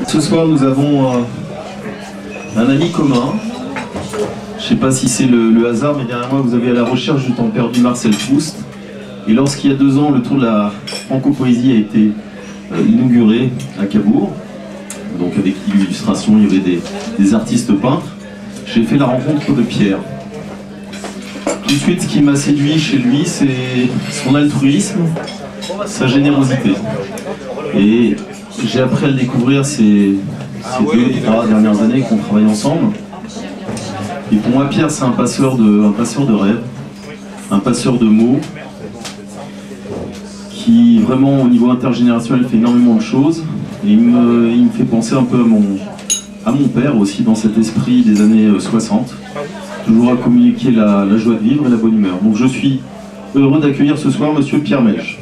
Ce soir, nous avons un ami commun. Je ne sais pas si c'est le hasard, mais derrière moi, vous avez À la recherche du temps perdu Marcel Proust. Et lorsqu'il y a 2 ans, le Tour de la Franco-Poésie a été inauguré à Cabourg, donc avec l'illustration, il y avait des artistes peintres, j'ai fait la rencontre de Pierre. Tout de suite, ce qui m'a séduit chez lui, c'est son altruisme, sa générosité. Et j'ai appris à le découvrir ces 2-3 dernières années qu'on travaille ensemble. Et pour moi, Pierre, c'est un passeur de rêves, un passeur de mots, qui vraiment, au niveau intergénérationnel, fait énormément de choses. Et il me fait penser un peu à mon père aussi, dans cet esprit des années 60. Toujours à communiquer la joie de vivre et la bonne humeur. Donc je suis heureux d'accueillir ce soir Monsieur Pierre Mèche.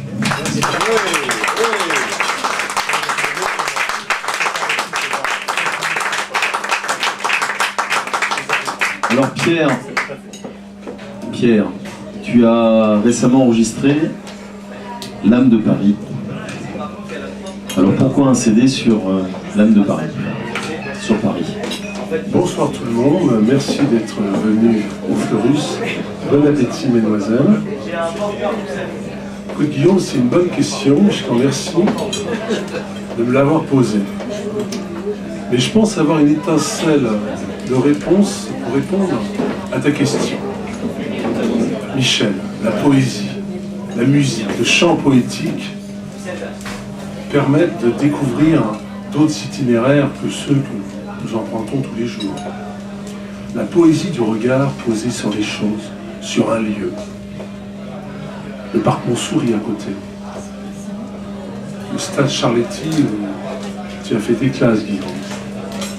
Alors Pierre, tu as récemment enregistré L'âme de Paris. Alors pourquoi un CD sur L'âme de Paris, sur Paris? Bonsoir tout le monde, merci d'être venu au Fleurus. Bon appétit mesdemoiselles. Écoute Guillaume, c'est une bonne question, je t'en remercie de me l'avoir posée. Mais je pense avoir une étincelle de réponse pour répondre à ta question. Michel, la poésie, la musique, le chant poétique permettent de découvrir d'autres itinéraires que ceux que nous empruntons tous les jours. La poésie du regard posé sur les choses, sur un lieu. Le parc Montsouris à côté. Le stade Charletti où tu as fait tes classes, Guillaume.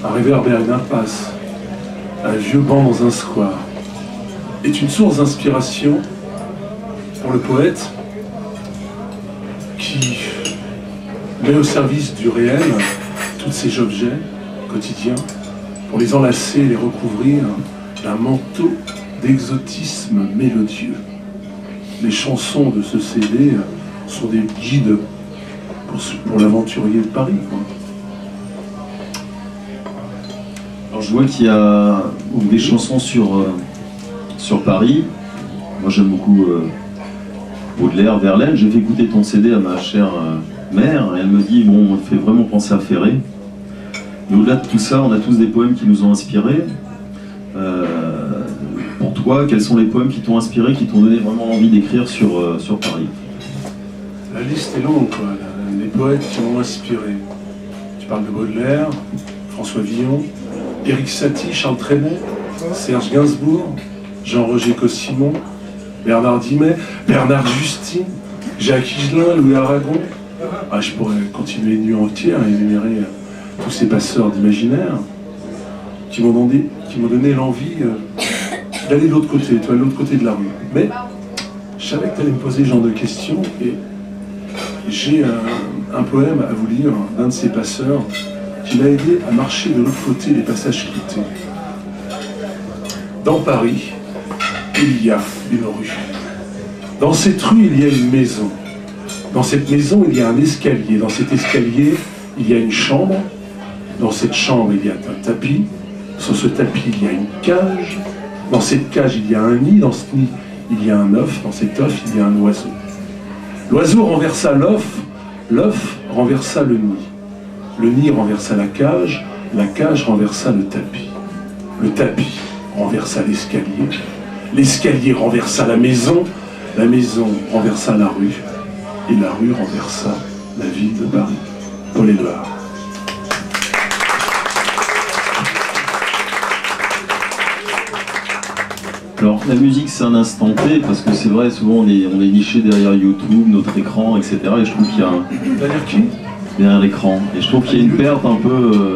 Un réverbère, une impasse. Un vieux banc dans un square. Est une source d'inspiration pour le poète qui met au service du réel tous ces objets quotidiens pour les enlacer et les recouvrir d'un manteau d'exotisme mélodieux. Les chansons de ce CD sont des guides pour l'aventurier de Paris, quoi. Alors je vois qu'il y a des chansons sur Paris. Moi j'aime beaucoup Baudelaire, Verlaine. J'ai fait écouter ton CD à ma chère mère et elle me dit bon, on fait vraiment penser à Ferré. Mais au-delà de tout ça, on a tous des poèmes qui nous ont inspirés. Pour toi, quels sont les poèmes qui t'ont inspiré, qui t'ont donné vraiment envie d'écrire sur Paris? La liste est longue, quoi. Les poètes qui m'ont inspiré. Tu parles de Baudelaire, François Villon, Éric Satie, Charles Trenet, Serge Gainsbourg, Jean-Roger Cossimon, Bernard Dimet, Bernard Justine, Jacques Higelin, Louis Aragon. Ah, je pourrais continuer une nuit entière à énumérer tous ces passeurs d'imaginaire qui m'ont donné l'envie d'aller de l'autre côté, de l'autre côté de la rue. Mais je savais que tu allais me poser ce genre de questions et j'ai un poème à vous lire d'un de ces passeurs qui m'a aidé à marcher de l'autre côté des passages quittés. Dans Paris, il y a une rue. Dans cette rue, il y a une maison. Dans cette maison, il y a un escalier. Dans cet escalier, il y a une chambre. Dans cette chambre, il y a un tapis. Sur ce tapis, il y a une cage. Dans cette cage, il y a un nid. Dans ce nid, il y a un œuf. Dans cet œuf, il y a un oiseau. L'oiseau renversa l'œuf. L'œuf renversa le nid. Le nid renversa la cage renversa le tapis. Le tapis renversa l'escalier. L'escalier renversa la maison renversa la rue. Et la rue renversa la ville de Paris. Paul Éluard. Alors la musique c'est un instant T, parce que c'est vrai, souvent on est niché derrière YouTube, notre écran, etc. Et je trouve qu'il y a un... Derrière qui? Derrière l'écran. Et je trouve qu'il y a une perte un peu...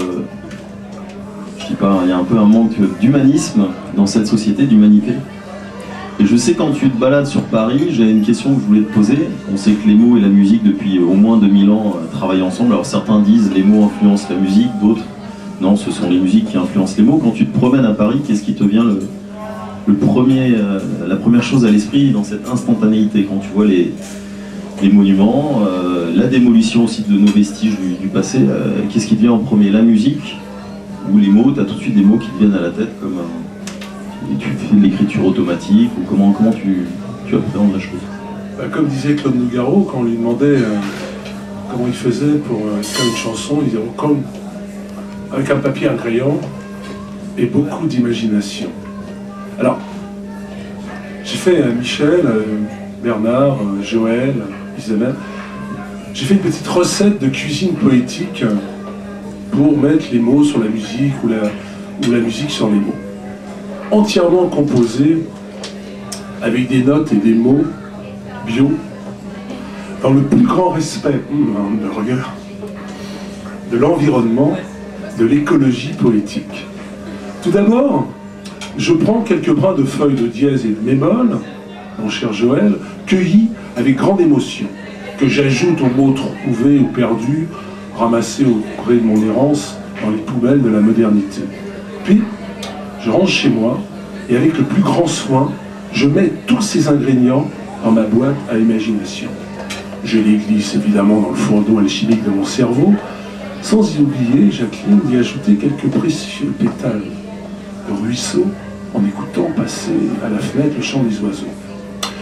je sais pas, il y a un peu un manque d'humanisme dans cette société, d'humanité. Et je sais, quand tu te balades sur Paris, j'ai une question que je voulais te poser. On sait que les mots et la musique, depuis au moins 2000 ans, travaillent ensemble. Alors certains disent les mots influencent la musique, d'autres, non, ce sont les musiques qui influencent les mots. Quand tu te promènes à Paris, qu'est-ce qui te vient la première chose à l'esprit dans cette instantanéité, quand tu vois des monuments, la démolition aussi de nos vestiges du passé. Qu'est-ce qui te vient en premier, la musique ou les mots? Tu as tout de suite des mots qui te viennent à la tête, comme et tu fais de l'écriture automatique, ou comment tu appréhendes la chose? Comme disait Claude Nougaro, quand on lui demandait comment il faisait pour faire une chanson, il disait comme avec un papier, un crayon et beaucoup d'imagination. Alors, j'ai fait Michel, Bernard, Joël, Isabelle, j'ai fait une petite recette de cuisine poétique pour mettre les mots sur la musique ou la musique sur les mots. Entièrement composée avec des notes et des mots bio, dans le plus grand respect de l'environnement, de l'écologie poétique. Tout d'abord, je prends quelques brins de feuilles de dièse et de bémol, mon cher Joël, cueillis avec grande émotion, que j'ajoute aux mots trouvés ou perdus, ramassés au gré de mon errance dans les poubelles de la modernité. Puis, je range chez moi, et avec le plus grand soin, je mets tous ces ingrédients dans ma boîte à imagination. Je les glisse évidemment dans le fourneau alchimique de mon cerveau, sans y oublier, Jacqueline, d'y ajouter quelques précieux pétales de ruisseau en écoutant passer à la fenêtre le chant des oiseaux.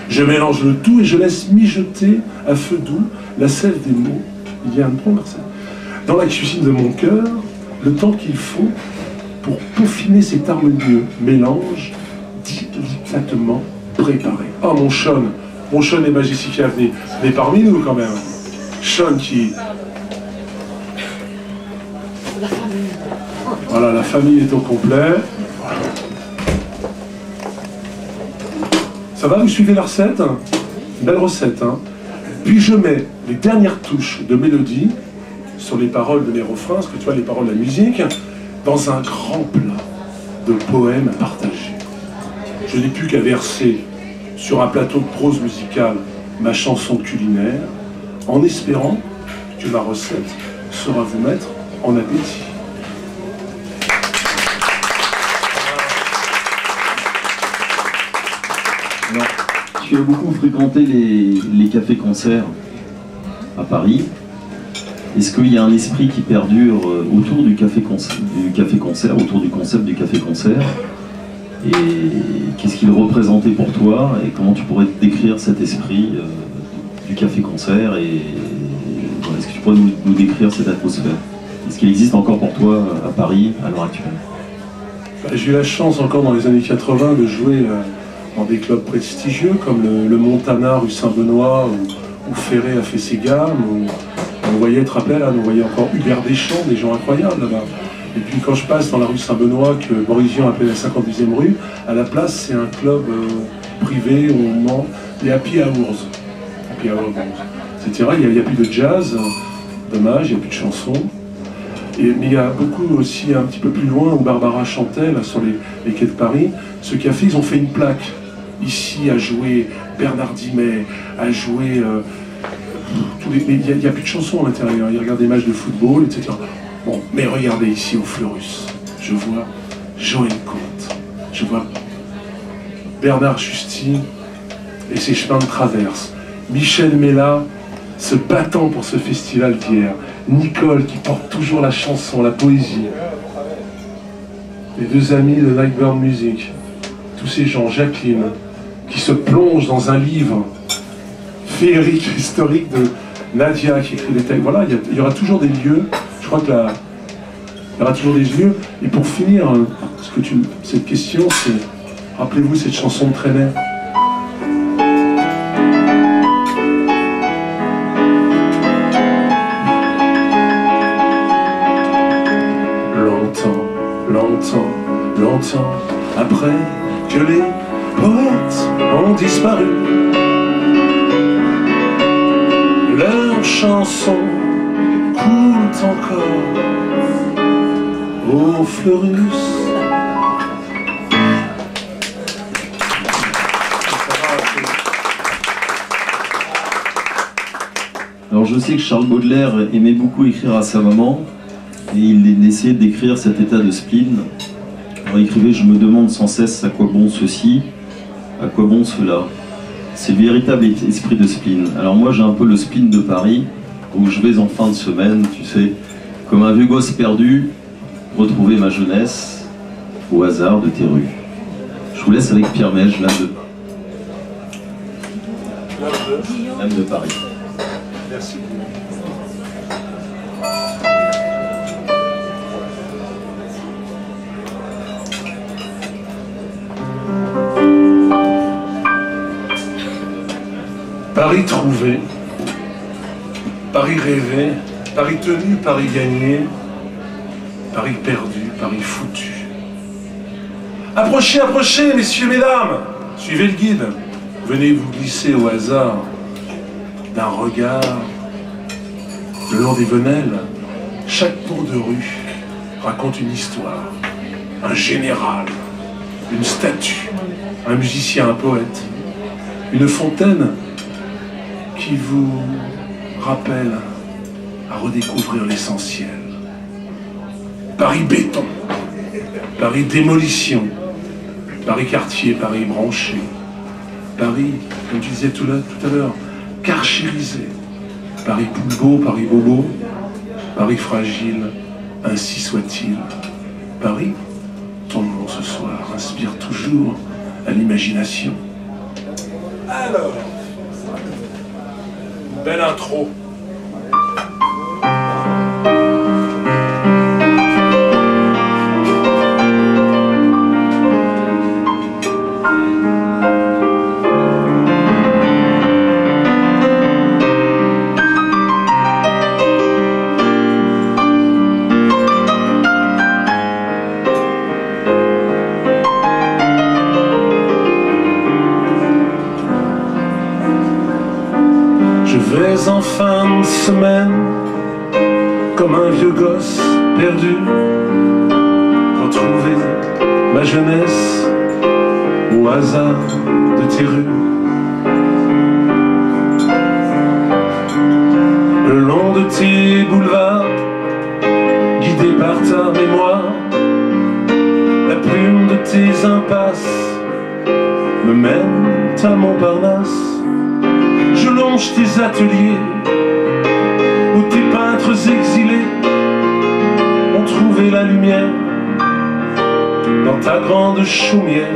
Je mélange le tout et je laisse mijoter à feu doux la sève des mots. Il y a un bon Marcel. Dans la cuisine de mon cœur, le temps qu'il faut pour peaufiner cet harmonieux mélange délicatement préparé. Oh mon Sean et Magicica, venez parmi nous quand même. Sean qui... Voilà, la famille est au complet. Ça va, vous suivez la recette? Belle recette, hein? Puis je mets les dernières touches de mélodie sur les paroles de mes refrains, parce que tu vois, les paroles de la musique, dans un grand plat de poèmes à partager. Je n'ai plus qu'à verser sur un plateau de prose musicale ma chanson culinaire, en espérant que ma recette saura vous mettre en appétit. Alors, tu as beaucoup fréquenté les cafés-concerts à Paris. Est-ce qu'il y a un esprit qui perdure autour du café-concert, autour du concept du café-concert? Et qu'est-ce qu'il représentait pour toi? Et comment tu pourrais décrire cet esprit du café-concert? Et voilà, est-ce que tu pourrais nous décrire cette atmosphère? Est-ce qu'il existe encore pour toi à Paris à l'heure actuelle? J'ai eu la chance encore dans les années 80 de jouer dans des clubs prestigieux comme le Montana rue Saint-Benoît où Ferré a fait ses gammes, où on voyait, tu te rappelles, on voyait encore Hubert Deschamps, des gens incroyables là-bas. Et puis quand je passe dans la rue Saint-Benoît, que Boris Vian appelait la 58e rue, à la place c'est un club privé où on ment des happy hours, etc. Il n'y a plus de jazz, dommage, il n'y a plus de chansons. Mais il y a beaucoup aussi, un petit peu plus loin, où Barbara chantait, là, sur les quais de Paris, ce café, ils ont fait une plaque. Ici, a joué Bernard Dimet, a joué... mais il n'y a plus de chansons à l'intérieur. Il regarde des matchs de football, etc. Bon, mais regardez ici au Fleurus, je vois Joël Comte, je vois Bernard Justin et ses chemins de traverse, Michel Mella se battant pour ce festival d'hier, Nicole qui porte toujours la chanson, la poésie, les deux amis de Nightburn Music, tous ces gens, Jacqueline, qui se plongent dans un livre féerique, historique de Nadia qui écrit des textes. Voilà, il y aura toujours des lieux, je crois que il y aura toujours des lieux. Et pour finir, cette question, c'est, rappelez-vous cette chanson de Trenet. Longtemps après que les poètes ont disparu, leurs chansons coulent encore au Fleurus. Alors je sais que Charles Baudelaire aimait beaucoup écrire à sa maman, et il essayait d'écrire cet état de spleen. Alors il écrivait « Je me demande sans cesse à quoi bon ceci, à quoi bon cela. c'est le véritable esprit de spleen. Alors moi j'ai un peu le spleen de Paris, où je vais en fin de semaine, tu sais, comme un vieux gosse perdu, retrouver ma jeunesse au hasard de tes rues. Je vous laisse avec Pierre Mège, l'âme de Paris. Merci. Paris trouvé, Paris rêvé, Paris tenu, Paris gagné, Paris perdu, Paris foutu. Approchez, approchez, messieurs, mesdames, suivez le guide. Venez vous glisser au hasard d'un regard le long des venelles. Chaque pont de rue raconte une histoire, un général, une statue, un musicien, un poète, une fontaine qui vous rappelle à redécouvrir l'essentiel. Paris béton, Paris démolition, Paris quartier, Paris branché, Paris, comme tu disais tout à l'heure, carchérisé, Paris boulbeau, Paris bobo, Paris fragile, ainsi soit-il. Paris, ton nom ce soir inspire toujours à l'imagination. Alors, belle intro. En fin de semaine, comme un vieux gosse perdu, retrouver ma jeunesse au hasard de tes rues. Le long de tes boulevards, guidé par ta mémoire, la plume de tes impasses me mène à Montparnasse. Je longe tes ateliers où tes peintres exilés ont trouvé la lumière dans ta grande chaumière.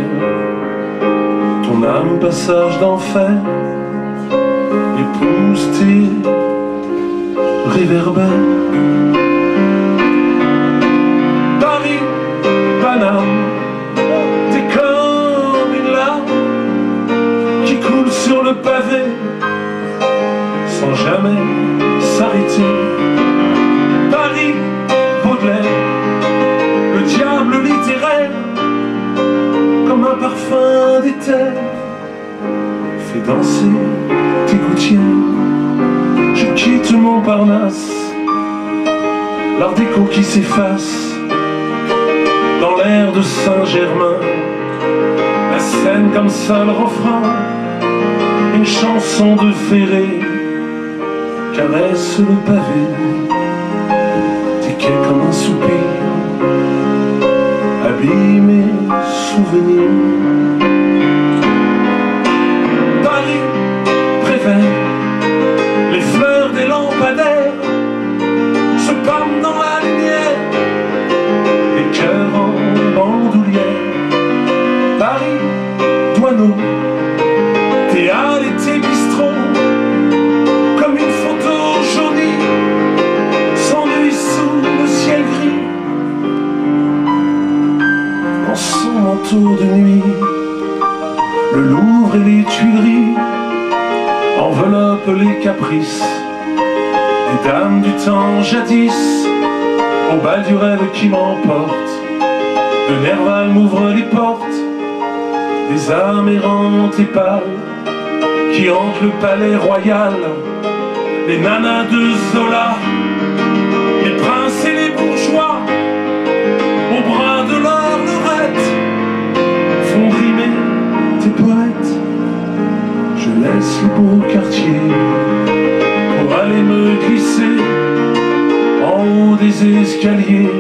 Ton âme passage d'enfer épouse tes réverbères. Paris, Paname, t'es comme une larme qui coule sur le pavé sans jamais s'arrêter. Paris, Baudelaire, le diable littéraire, comme un parfum d'éther, fait danser tes gouttières. Je quitte Montparnasse, l'art déco qui s'efface dans l'air de Saint-Germain. La scène comme seul refrain, une chanson de Ferré caresse le pavé, tes quais comme un soupir, habille mes souvenirs. Paris préfère les fleurs des lampadaires, se pâment dans la lumière, les cœurs en bandoulière. Paris, douaneau, tes halles et tes bistrots, comme une photo jaunie, s'ennuie sous le ciel gris. Dans son manteau de nuit, le Louvre et les Tuileries enveloppent les caprices des dames du temps jadis. Au bal du rêve qui m'emporte, de Nerval m'ouvre les portes, des âmes errantes et pâles qui hantent le palais royal. Les nanas de Zola, les princes et les bourgeois, au bras de leur leurette, font rimer tes poètes. Je laisse les beaux quartiers pour aller me glisser en haut des escaliers.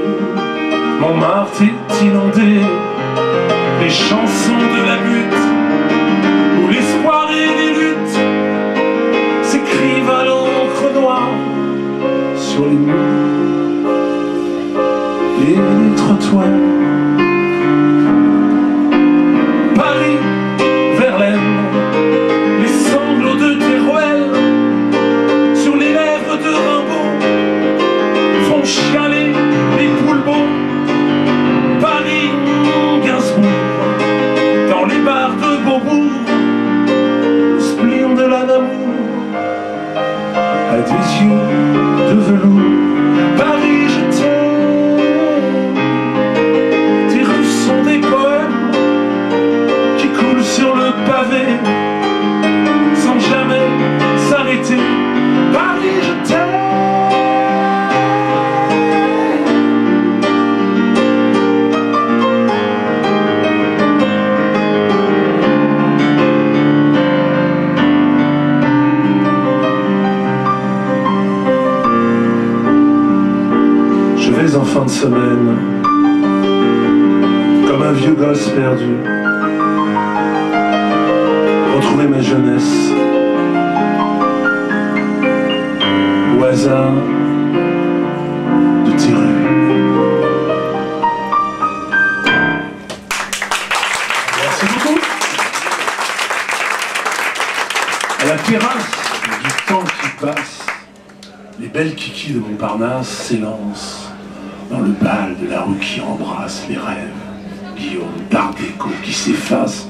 Montmartre est inondé des chansons de la butte, où l'espoir et l'illusion et les trottoirs. Paris, Verlaine, les sanglots de Teruel sur les lèvres de Rimbaud font chialer les poulbeaux. Paris, Gainsbourg, dans les bars de Beaubourg, le spleen de la d'amour a des yeux de velours. Paris, je t'aime, tes rues sont des poèmes qui coulent sur le pavé sans jamais s'arrêter. Paris, je t'aime. En fin de semaine, comme un vieux gosse perdu, retrouver ma jeunesse au hasard de tes rues. Merci beaucoup. À la terrasse du temps qui passe, les belles kikis de Montparnasse s'élancent dans le bal de la rue qui embrasse les rêves, Guillaume d'art déco qui s'efface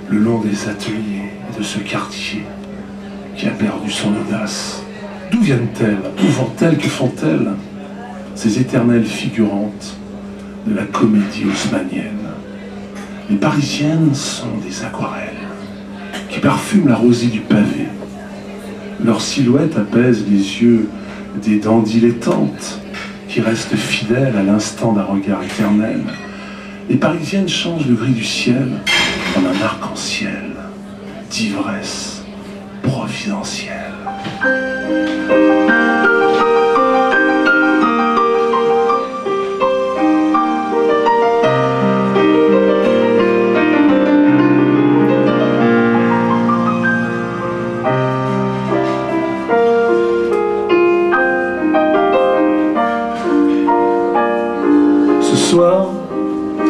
le long des ateliers de ce quartier qui a perdu son audace. D'où viennent-elles? Où vont-elles? Que font-elles? Ces éternelles figurantes de la comédie haussmannienne. Les Parisiennes sont des aquarelles qui parfument la rosée du pavé. Leur silhouette apaise les yeux des dents dilettantes qui restent fidèles à l'instant d'un regard éternel. Les Parisiennes changent le gris du ciel en un arc-en-ciel d'ivresse providentielle.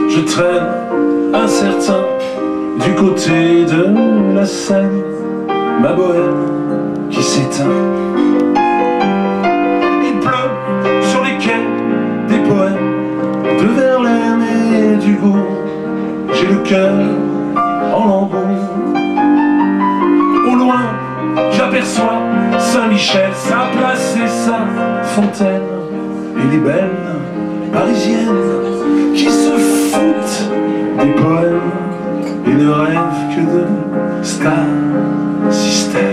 Je traîne incertain du côté de la Seine, ma bohème qui s'éteint. Il pleut sur les quais des poèmes de Verlaine et d'Hugo. J'ai le cœur en lambeaux. Au loin, j'aperçois Saint-Michel, sa place et sa fontaine, et les belles Parisiennes qui se foutent des poèmes et ne rêvent que de star système.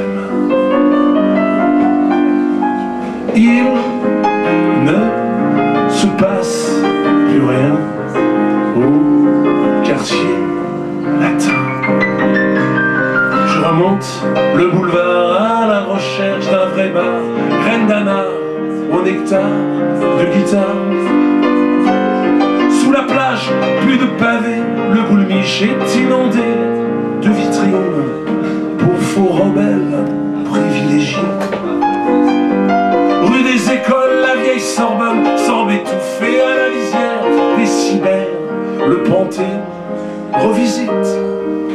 Il ne se passe plus rien au quartier latin. Je remonte le boulevard à la recherche d'un vrai bar, graine d'anard au nectar de guitare. Sous la plage, plus de pavés, le boule-miche est inondé de vitrines pour faux rebelles privilégiés. Rue des Écoles, la vieille Sorbonne semble étouffée à la lisière des cimères. Le Panthéon revisite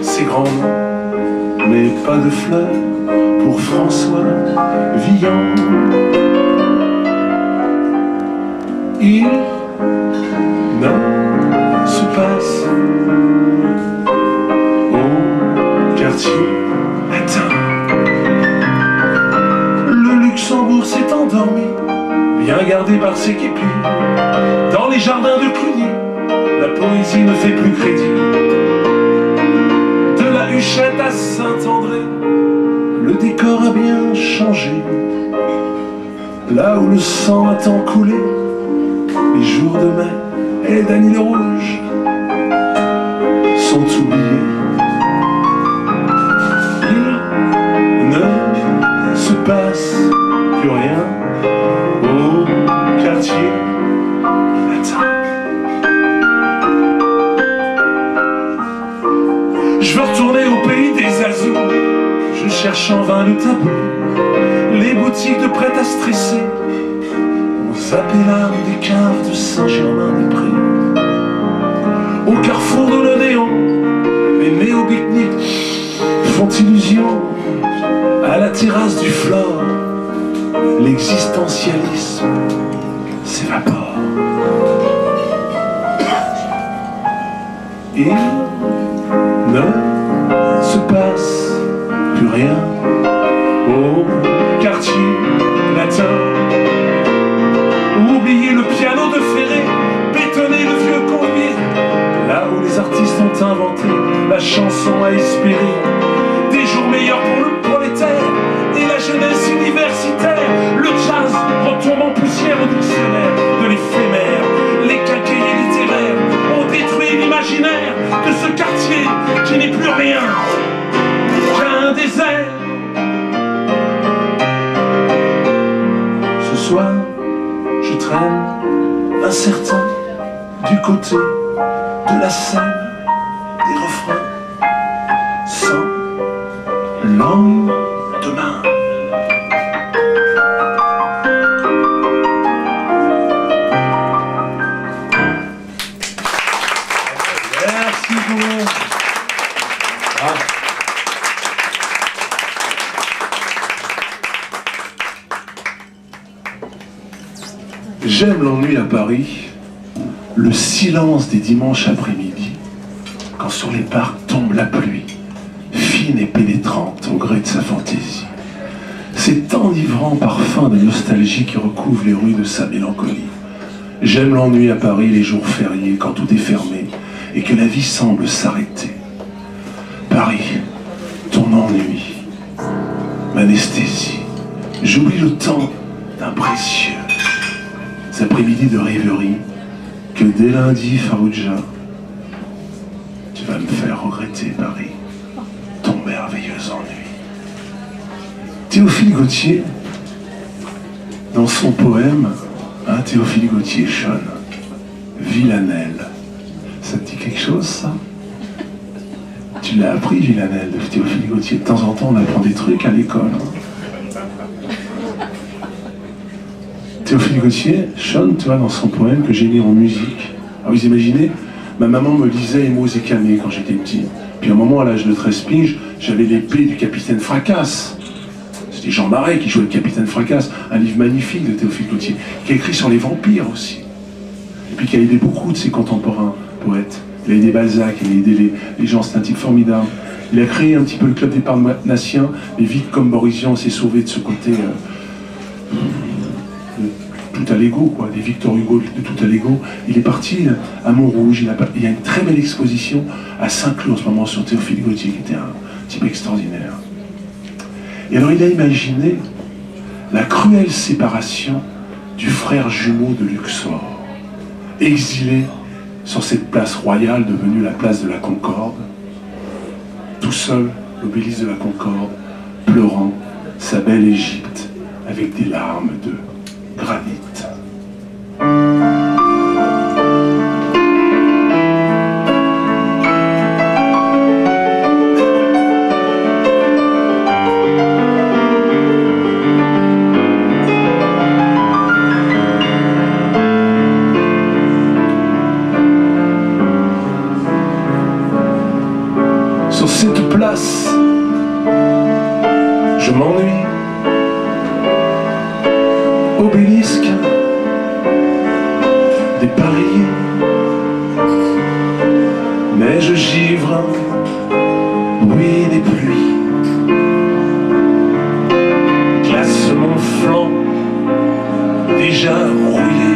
ses grands noms, mais pas de fleurs pour François Villon. Il ne se passe au quartier latin. Le Luxembourg s'est endormi, bien gardé par ses képis. Dans les jardins de Cluny, la poésie ne fait plus crédit. De la Huchette à Saint-André, le décor a bien changé. Là où le sang a tant coulé, les jours de mai et d'Annie Rouge sont oubliés. Il ne se passe plus rien au quartier latin. Je veux retourner au pays des Azous. Je cherche en vain le tabou, les boutiques de prêt à stresser. On zapper l'âme des caves de Saint-Germain-des-Prés. Au carrefour de l'Odéon, les néo-pique-niques font illusion. À la terrasse du Flore, l'existentialisme s'évapore. Et ne se passe plus rien au quartier latin. Oubliez le piano de Ferré, bétonner le vieux collier, là où les artistes ont inventé la chanson à espérer. Des jours meilleurs pour le prolétaire et la jeunesse universitaire. Le jazz retombe en poussière au dictionnaire de l'éphémère. Les quincailliers littéraires ont détruit l'imaginaire de ce quartier qui n'est plus rien qu'un désert. Ce soir, je traîne incertain du côté de la scène des refrains sans lendemain. Merci beaucoup. J'aime l'ennui à Paris, le silence des dimanches après-midi, quand sur les parcs tombe la pluie, fine et pénétrante au gré de sa fantaisie. Cet enivrant parfum de nostalgie qui recouvre les rues de sa mélancolie. J'aime l'ennui à Paris les jours fériés, quand tout est fermé et que la vie semble s'arrêter. Paris, ton ennui, m'anesthésie. J'oublie le temps d'un précieux après-midi de rêverie que dès lundi, Farouja, tu vas me faire regretter, Paris, ton merveilleux ennui. Théophile Gautier, dans son poème, Théophile Gautier, Sean, Villanelle. Ça te dit quelque chose, ça? Tu l'as appris, Villanelle, de Théophile Gautier. De temps en temps, on apprend des trucs à l'école. Théophile Gautier, Sean, tu vois, dans son poème que j'ai mis en musique. Alors vous imaginez, ma maman me lisait Emos et Camé quand j'étais petit. Puis à un moment, à l'âge de 13 piges, j'avais l'épée du Capitaine Fracasse. C'était Jean Marais qui jouait le Capitaine Fracasse, un livre magnifique de Théophile Gautier, qui a écrit sur les vampires aussi. Et puis qui a aidé beaucoup de ses contemporains poètes. Il a aidé Balzac, il a aidé les gens, c'est un type formidable. Il a créé un petit peu le club des parnassiens, mais vite comme Borisian s'est sauvé de ce côté... tout à l'ego, quoi, des Victor Hugo de tout à l'ego. Il est parti à Montrouge, il y a une très belle exposition à Saint-Cloud en ce moment sur Théophile Gautier, qui était un type extraordinaire. Et alors il a imaginé la cruelle séparation du frère jumeau de Luxor, exilé sur cette place royale devenue la place de la Concorde, tout seul, l'obélisque de la Concorde, pleurant sa belle Égypte avec des larmes de granit. Sur cette place, je m'ennuie. Obélisque dépareillé, mais je givre, bruit des pluies glace mon flanc déjà rouillé,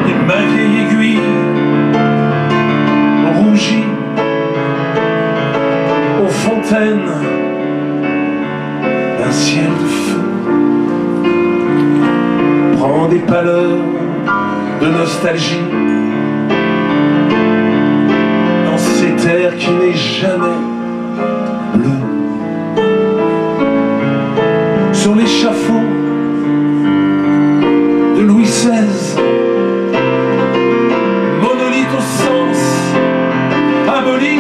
et ma vieille aiguille rougit aux fontaines d'un ciel de feu. Prend des pâleurs de nostalgie dans cet air qui n'est jamais bleu. Sur l'échafaud de Louis XVI, monolithe au sens aboli,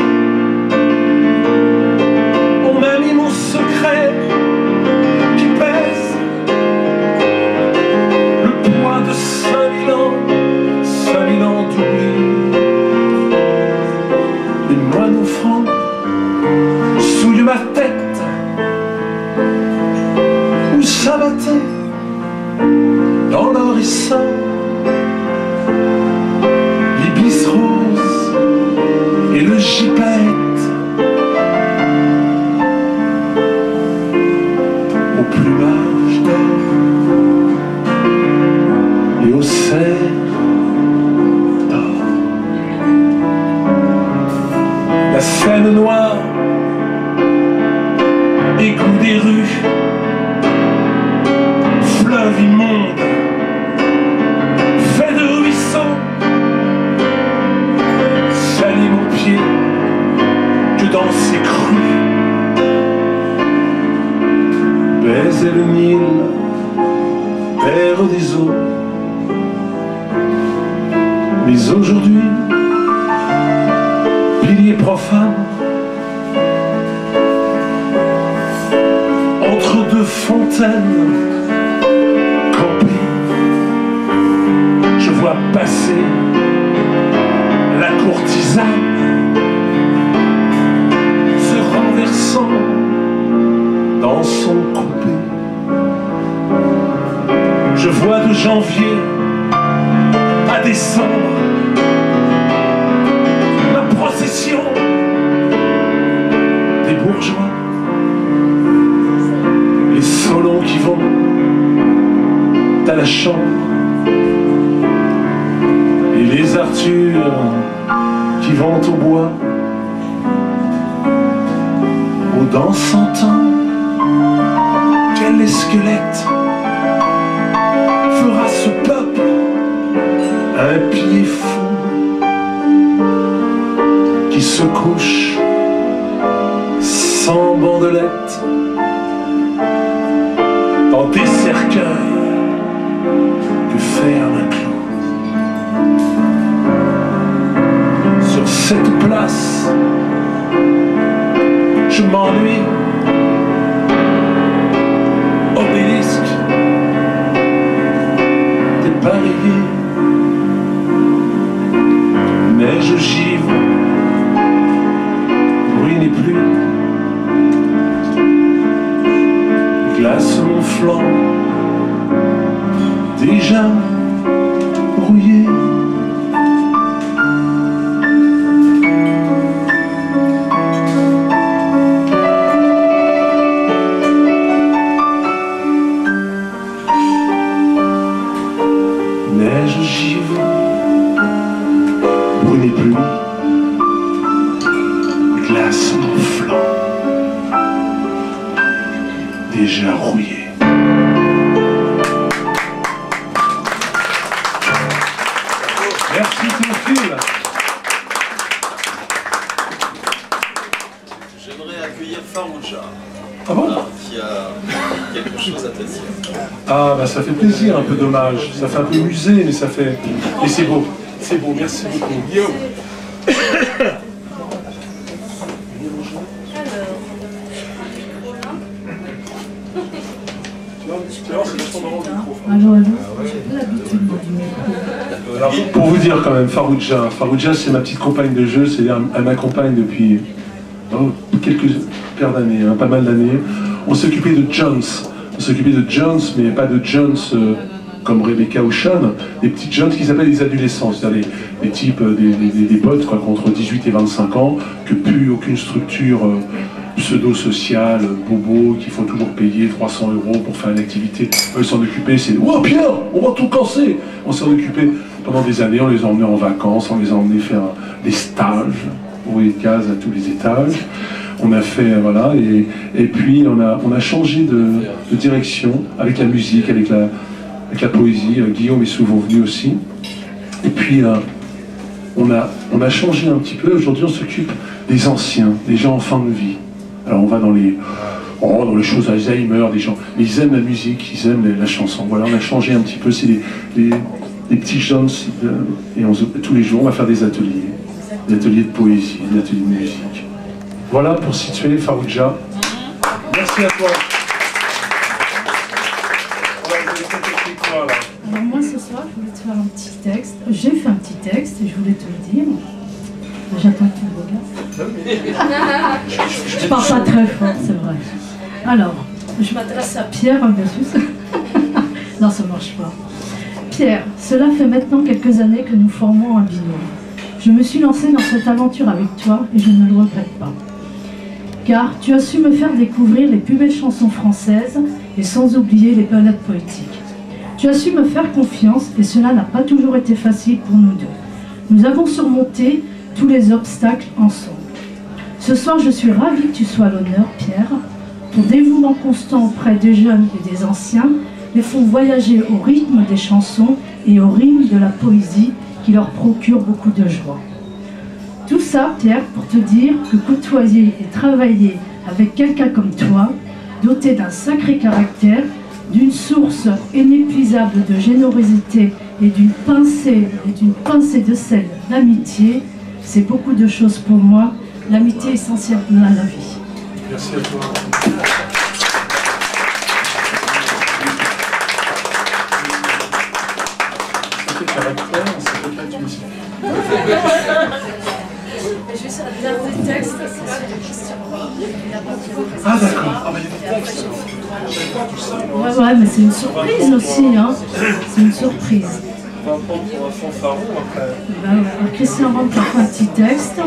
on m'a mis mon secret qui pèse ruisseau, l'ibis rose et le gypaète au plumage d'or et au cerf d'or. La Seine noire, égout des rues, fleuve immonde, fait de ruisseaux, salit mon pied que dans ses crues. Baise le Nil, père des eaux. Mais aujourd'hui, pilier profane, entre deux fontaines campées, je vois passer la courtisane se renversant dans son coupé. Je vois de janvier à décembre la procession des bourgeois, les solons qui vont à la chambre et les Arthurs qui vont au bois. Aux dansant quel squelette fera ce peuple un pied fou qui se couche sans bandelette dans des cercueils que ferme un clou. Sur cette place, je m'ennuie. Obélisque dépareillé, mais je givre, bruit n'est plus, glace mon flanc, déjà rouillé. Neige givre, bruit n'est plus, glace mon flanc, déjà rouillé. Merci Théophile. J'aimerais accueillir Farouja, Ah bon? qui a quelque chose à te dire. Ah bah ça fait plaisir, un peu dommage. Ça fait un peu musée, mais ça fait... Et c'est beau. C'est beau, merci beaucoup. Yo. Alors, pour vous dire quand même, Farouja c'est ma petite compagne de jeu, c'est-à-dire elle m'accompagne depuis quelques paires d'années, pas mal d'années. On s'occupait de Jones, mais pas de Jones comme Rebecca ou Sean, des petites Jones qui s'appellent les adolescents, c'est-à-dire des types, des potes quoi, entre 18 et 25 ans, que plus aucune structure pseudo-sociale, bobo, qu'il faut toujours payer 300 € pour faire une activité. Eux s'en occuper, c'est « Oh Pierre, on va tout casser !» On s'en occupait pendant des années, on les emmenait en vacances, on les emmenait faire des stages, ouvrier de gaz à tous les étages. On a fait, voilà, et puis on a changé de direction avec la musique, avec la poésie. Guillaume est souvent venu aussi. Et puis on a changé un petit peu. Aujourd'hui on s'occupe des anciens, des gens en fin de vie. Alors on va dans les choses Alzheimer, des gens, mais ils aiment la musique, ils aiment la chanson. Voilà, on a changé un petit peu, c'est des petits jeunes, et tous les jours on va faire des ateliers de poésie, des ateliers de musique. Voilà pour situer Farouja. Merci à toi. Alors moi ce soir je voulais te faire un petit texte. J'ai fait un petit texte et je voulais te le dire. J'attends que tu me regardes. Je parle pas très fort, c'est vrai. Alors, je m'adresse à Pierre, bien sûr. Non, ça marche pas. Pierre, cela fait maintenant quelques années que nous formons un binôme. Je me suis lancée dans cette aventure avec toi et je ne le regrette pas. Car tu as su me faire découvrir les plus belles chansons françaises et sans oublier les ballades poétiques. Tu as su me faire confiance et cela n'a pas toujours été facile pour nous deux. Nous avons surmonté tous les obstacles ensemble. Ce soir, je suis ravie que tu sois à l'honneur, Pierre. Ton dévouement constant auprès des jeunes et des anciens les font voyager au rythme des chansons et au rythme de la poésie qui leur procure beaucoup de joie. Tout ça, Pierre, pour te dire que côtoyer et travailler avec quelqu'un comme toi, doté d'un sacré caractère, d'une source inépuisable de générosité et d'une pincée de sel d'amitié, c'est beaucoup de choses pour moi. L'amitié est essentielle à la vie. Merci à toi. C'était caractère, c'est peut-être une mission. Juste un dernier texte, Ah d'accord, ah bah il y a des textes. Ouais, mais c'est une surprise aussi, hein. C'est une surprise. On va prendre pour un fanfaron après. Alors, Christian Rampe a fait un petit texte.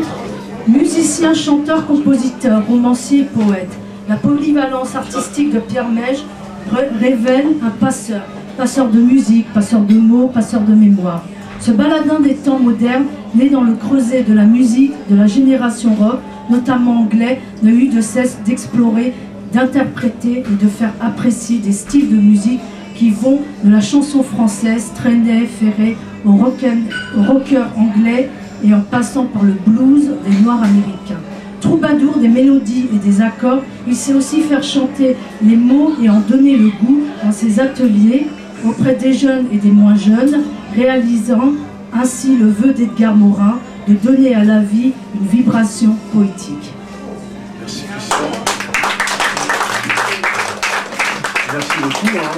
Musicien, chanteur, compositeur, romancier, poète. La polyvalence artistique de Pierre Mège révèle un passeur. Passeur de musique, passeur de mots, passeur de mémoire. Ce baladin des temps modernes, né dans le creuset de la musique de la génération rock, notamment anglais, n'a eu de cesse d'explorer, d'interpréter et de faire apprécier des styles de musique qui vont de la chanson française, Trenet, Ferré, au rocker anglais et en passant par le blues des Noirs américains. Troubadour des mélodies et des accords, il sait aussi faire chanter les mots et en donner le goût dans ses ateliers auprès des jeunes et des moins jeunes, réalisant ainsi le vœu d'Edgar Morin de donner à la vie une vibration poétique. Merci Christian. Merci beaucoup. Hein.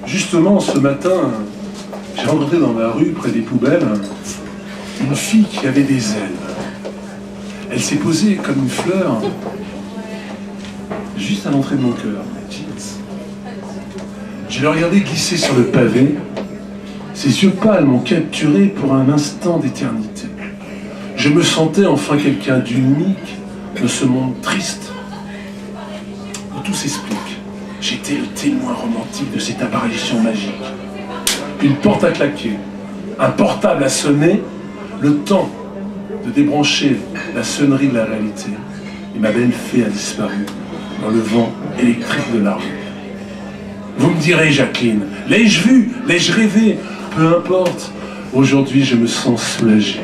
Justement, ce matin, j'ai rencontré dans la rue, près des poubelles, une fille qui avait des ailes. Elle s'est posée comme une fleur, juste à l'entrée de mon cœur. Je l'ai regardée glisser sur le pavé. Ses yeux pâles m'ont capturé pour un instant d'éternité. Je me sentais enfin quelqu'un d'unique de ce monde triste où tout s'explique. J'étais le témoin romantique de cette apparition magique. Une porte a claqué, un portable a sonné, le temps de débrancher la sonnerie de la réalité. Et ma belle fée a disparu dans le vent électrique de la rue. Vous me direz, Jacqueline, l'ai-je vu, l'ai-je rêvé? Peu importe, aujourd'hui je me sens soulagé.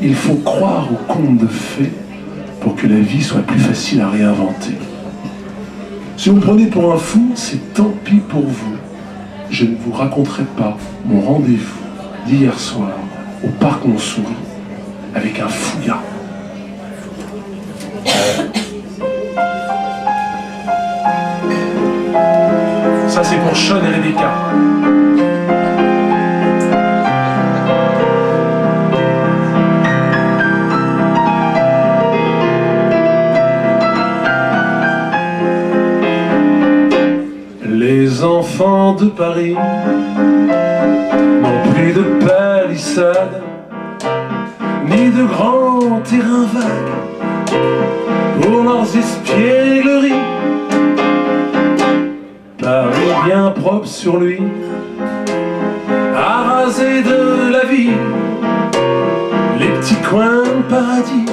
Il faut croire aux contes de fées pour que la vie soit plus facile à réinventer. Si vous me prenez pour un fou, c'est tant pis pour vous. Je ne vous raconterai pas mon rendez-vous d'hier soir au parc Montsouris avec un fouillard. Ça c'est pour Sean et Rebecca. Les enfants de Paris n'ont plus de palissades ni de grands terrains vagues pour leurs espiègleries. Paris bien propre sur lui, à raser de la vie les petits coins de paradis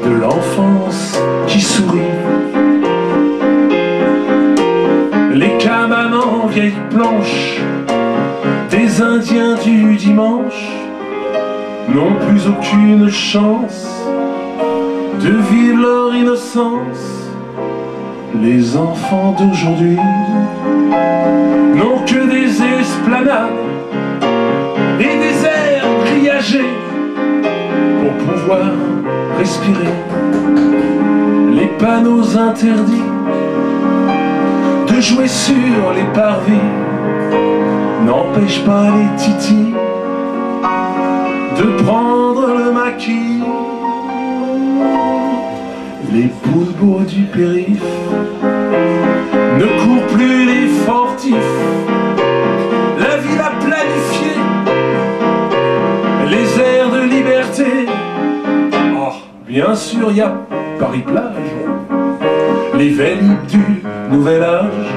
de l'enfance qui sourit. Les cabanes en vieilles planches des Indiens du dimanche n'ont plus aucune chance de vivre leur innocence. Les enfants d'aujourd'hui n'ont que des esplanades et des airs grillagés pour pouvoir respirer. Les panneaux interdits de jouer sur les parvis n'empêchent pas les titis de prendre le maquis. Les poulpeaux du périph' ne courent plus les fortifs. La ville a planifié les airs de liberté. Oh, bien sûr, il y a Paris-Plage, les Vélib du Nouvel Âge,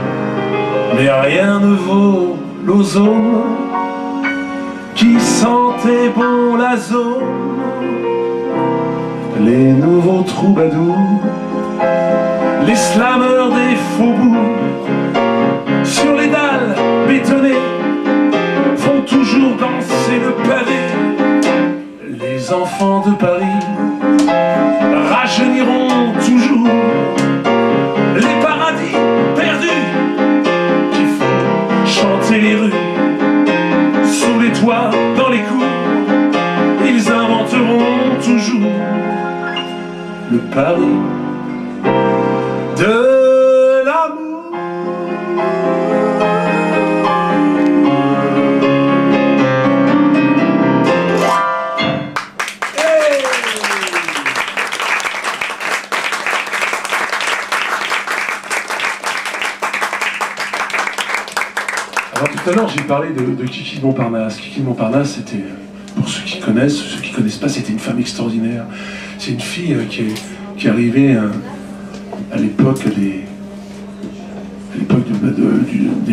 mais rien ne vaut l'ozone qui sentait bon la zone. Les nouveaux troubadours, les slameurs des faubourgs, sur les dalles bétonnées, font toujours danser le pavé. Les enfants de Paris rajeuniront toujours. Les paradis perdus qui font chanter les rues, sous les toits, dans les cours, ils inventeront toujours le Paris de l'amour. Hey! Alors tout à l'heure j'ai parlé de Kiki de Montparnasse. Kiki de Montparnasse, c'était, pour ceux qui connaissent, ceux qui ne connaissent pas, c'était une femme extraordinaire. C'est une fille qui est arrivée à l'époque des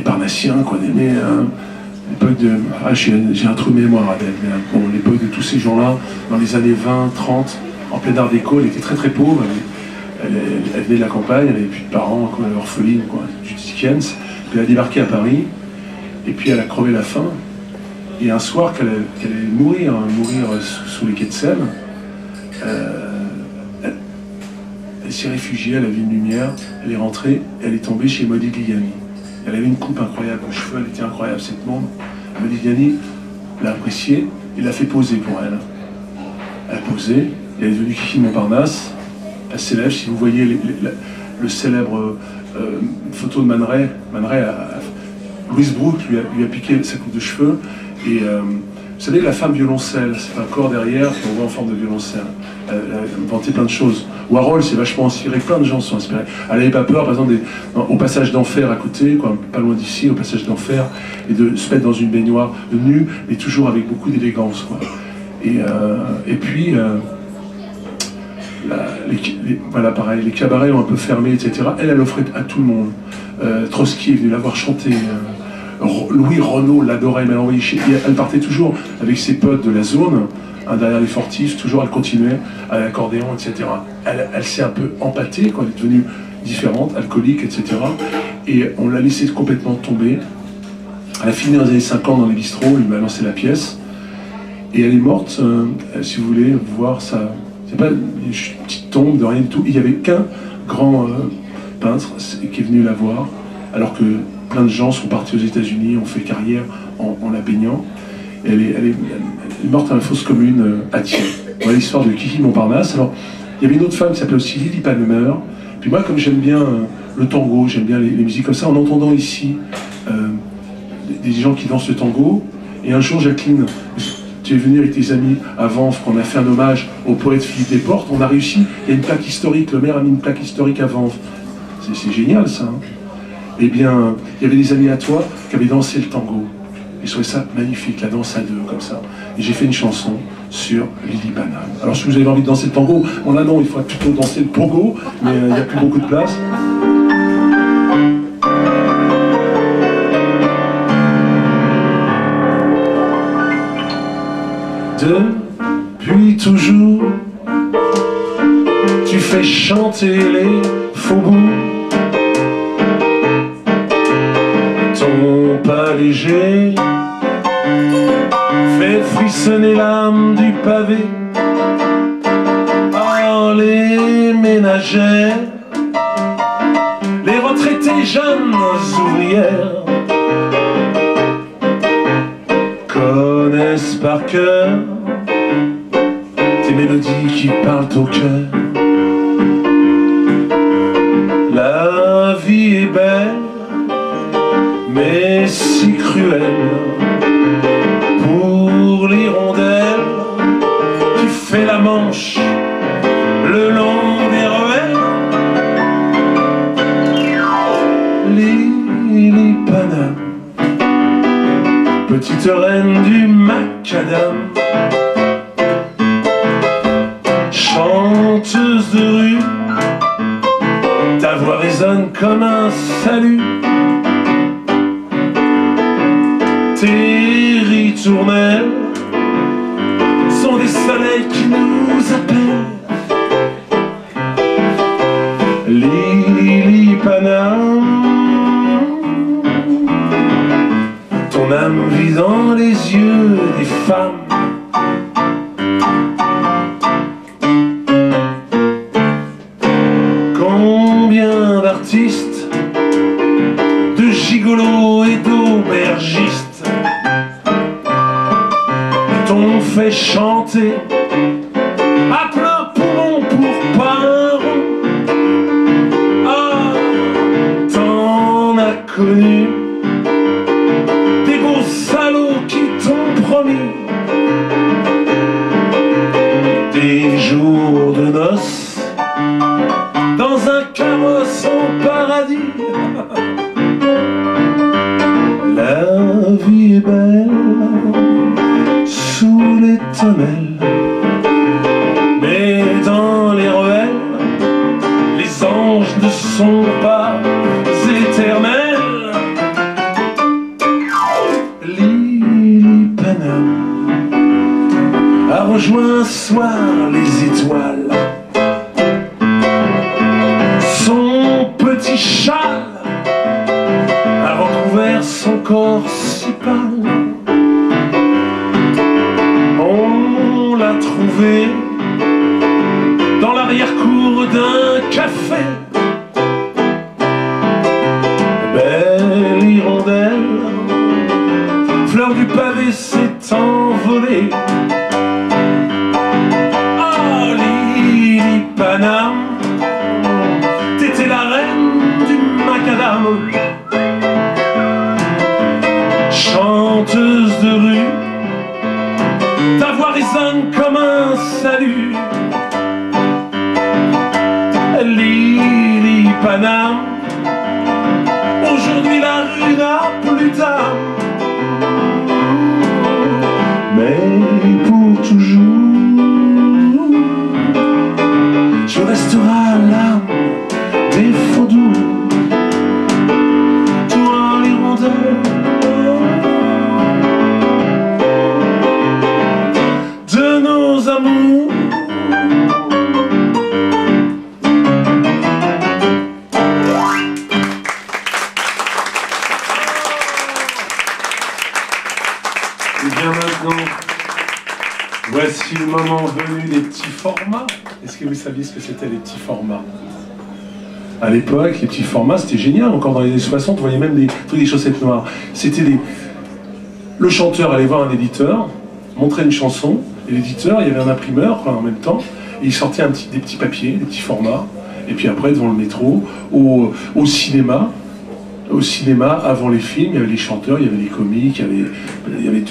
Parnassiens, quoi, l'époque de... Ah, j'ai un trou de mémoire d'elle, mais bon, l'époque de tous ces gens-là, dans les années 20, 30, en plein art déco, elle était très très pauvre, elle venait de la campagne, elle n'avait plus de parents, quoi, elle était orpheline, quoi, du Dickens, puis elle a débarqué à Paris, et puis elle a crevé la faim, et un soir qu'elle allait mourir sous les quais de Seine, elle s'est réfugiée à la Ville Lumière, elle est rentrée, elle est tombée chez Modigliani. Elle avait une coupe incroyable, aux cheveux, elle était incroyable, cette monde. Modigliani l'a appréciée et l'a fait poser pour elle. Elle a posé, et elle est devenue Kiki de Montparnasse. Elle s'élève, si vous voyez le célèbre photo de Man Ray, Louise Brooke lui a piqué sa coupe de cheveux, et vous savez, la femme violoncelle, c'est un corps derrière qu'on voit en forme de violoncelle. Elle a inventé plein de choses. Warhol s'est vachement inspiré, plein de gens sont inspirés. Elle n'avait pas peur, par exemple, au passage d'enfer à côté, quoi, pas loin d'ici, au passage d'enfer, et de se mettre dans une baignoire nue, mais toujours avec beaucoup d'élégance, quoi. Et puis, voilà, pareil, les cabarets ont un peu fermé, etc. Elle offrait à tout le monde. Trotsky est venu la voir chanter. Louis Renaud l'adorait, mais elle partait toujours avec ses potes de la zone, derrière les fortifs, toujours elle continuait à l'accordéon, etc. Elle s'est un peu empâtée, quoi, elle est devenue différente, alcoolique, etc. Et on l'a laissée complètement tomber. Elle a fini dans les années 50 dans les bistrots, on lui a lancé la pièce. Et elle est morte, si vous voulez voir ça. C'est pas une petite tombe de rien du tout. Il n'y avait qu'un grand peintre qui est venu la voir, alors que plein de gens sont partis aux États-Unis, ont fait carrière en la baignant. Et elle est morte à la fosse commune à Thiers. Voilà l'histoire de Kiki Montparnasse. Alors, il y avait une autre femme qui s'appelait aussi Lily Palmer. Puis moi, comme j'aime bien le tango, j'aime bien les musiques comme ça, en entendant ici des gens qui dansent le tango, et un jour, Jacqueline, tu es venue avec tes amis à Vanves, qu'on a fait un hommage au poète Philippe Desportes, on a réussi, il y a une plaque historique, le maire a mis une plaque historique à Vanves. C'est génial, ça, hein. Eh bien, il y avait des amis à toi qui avaient dansé le tango. Et je trouvais ça magnifique, la danse à deux, comme ça. Et j'ai fait une chanson sur Lily Banane. Alors, si vous avez envie de danser le tango, bon là non, il faudrait plutôt danser le pogo, mais il n'y a plus beaucoup de place. Depuis toujours, tu fais chanter les faubourgs. Ton pas léger fait frissonner l'âme du pavé. Oh, les ménagères, les retraitées jeunes ouvrières connaissent par cœur tes mélodies qui parlent au cœur. La vie est belle, mais si cruelle pour l'hirondelle qui fait la manche le long des ruelles. Lili Panam, petite reine du macadam, chanteuse de rue, ta voix résonne comme un salut. Tes ritournelles sont des soleils qui nous appellent. Lili Panam, ton âme vit dans les yeux des femmes. Combien d'artistes, de gigolos et d'aubergistes t'ont fait chanter à plein poumon pour pas un rond. Ah, t'en as connu des beaux salauds qui t'ont promis des jours de noces dans un carrosse en paradis. La vie est belle sous les tonnelles, mais dans les ruelles, les anges ne sont pas éternels. Lili Panam a rejoint un soir les étoiles. Son petit châle a recouvert son corps si pâle. On l'a trouvé dans l'arrière-cour d'un café. Belle hirondelle, fleur du pavé s'est envolée. Ah, Lili Panam, t'étais la reine du macadam, chanteuse de rue, ta voix résonne comme un salut. Lili Panam, aujourd'hui la rue n'a plus d'âme, mais pour toujours, tu resteras l'âme des faux doux. Toi l'hirondelle de nos amours. Et bien maintenant, voici le moment venu des petits formats. Est-ce que vous saviez ce que c'était les petits formats? À l'époque, les petits formats, c'était génial. Encore dans les années 60, on voyait même des trucs des chaussettes noires. C'était des... Le chanteur allait voir un éditeur, montrait une chanson, et l'éditeur, il y avait un imprimeur en même temps, et il sortait des petits papiers, des petits formats, et puis après, devant le métro, au cinéma, avant les films, il y avait les chanteurs, il y avait les comiques, il y avait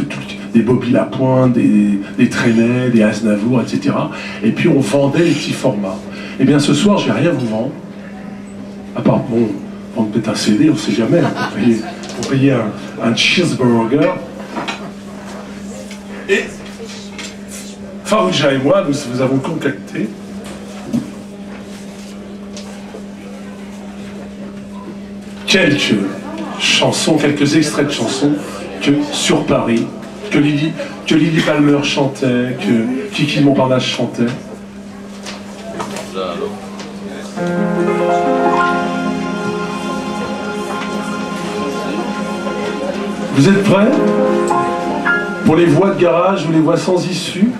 des Bobby Lapointe, des Trenet, des Aznavour, etc. Et puis on vendait les petits formats. Et bien ce soir, je vais rien vous vendre, à part, bon, vendre peut-être un CD, on ne sait jamais, pour payer un cheeseburger. Et Farouja et moi, nous vous avons concocté quelques chansons, quelques extraits de chansons sur Paris, que Lili Palmer chantait, que Kiki Montparnasse chantait. Vous êtes prêts pour les voix de garage ou les voix sans issue?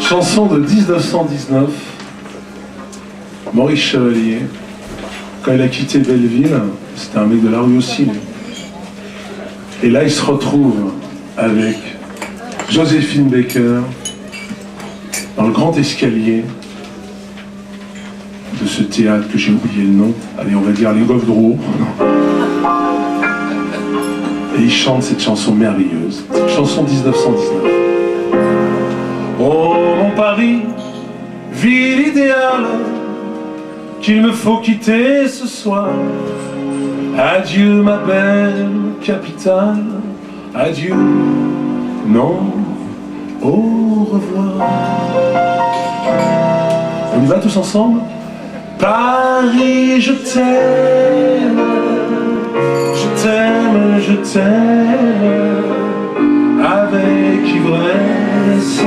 Chanson de 1919, Maurice Chevalier. Quand il a quitté Belleville, c'était un mec de la rue aussi. Lui. Et là, il se retrouve avec Joséphine Baker dans le grand escalier de ce théâtre que j'ai oublié le nom. Allez, on va dire les Goffes Drouot. Et il chante cette chanson merveilleuse. Cette chanson 1919. Oh, mon Paris, ville idéale, qu'il me faut quitter ce soir. Adieu ma belle capitale, adieu, non, au revoir. On y va tous ensemble? Paris, je t'aime, je t'aime, je t'aime, avec ivresse,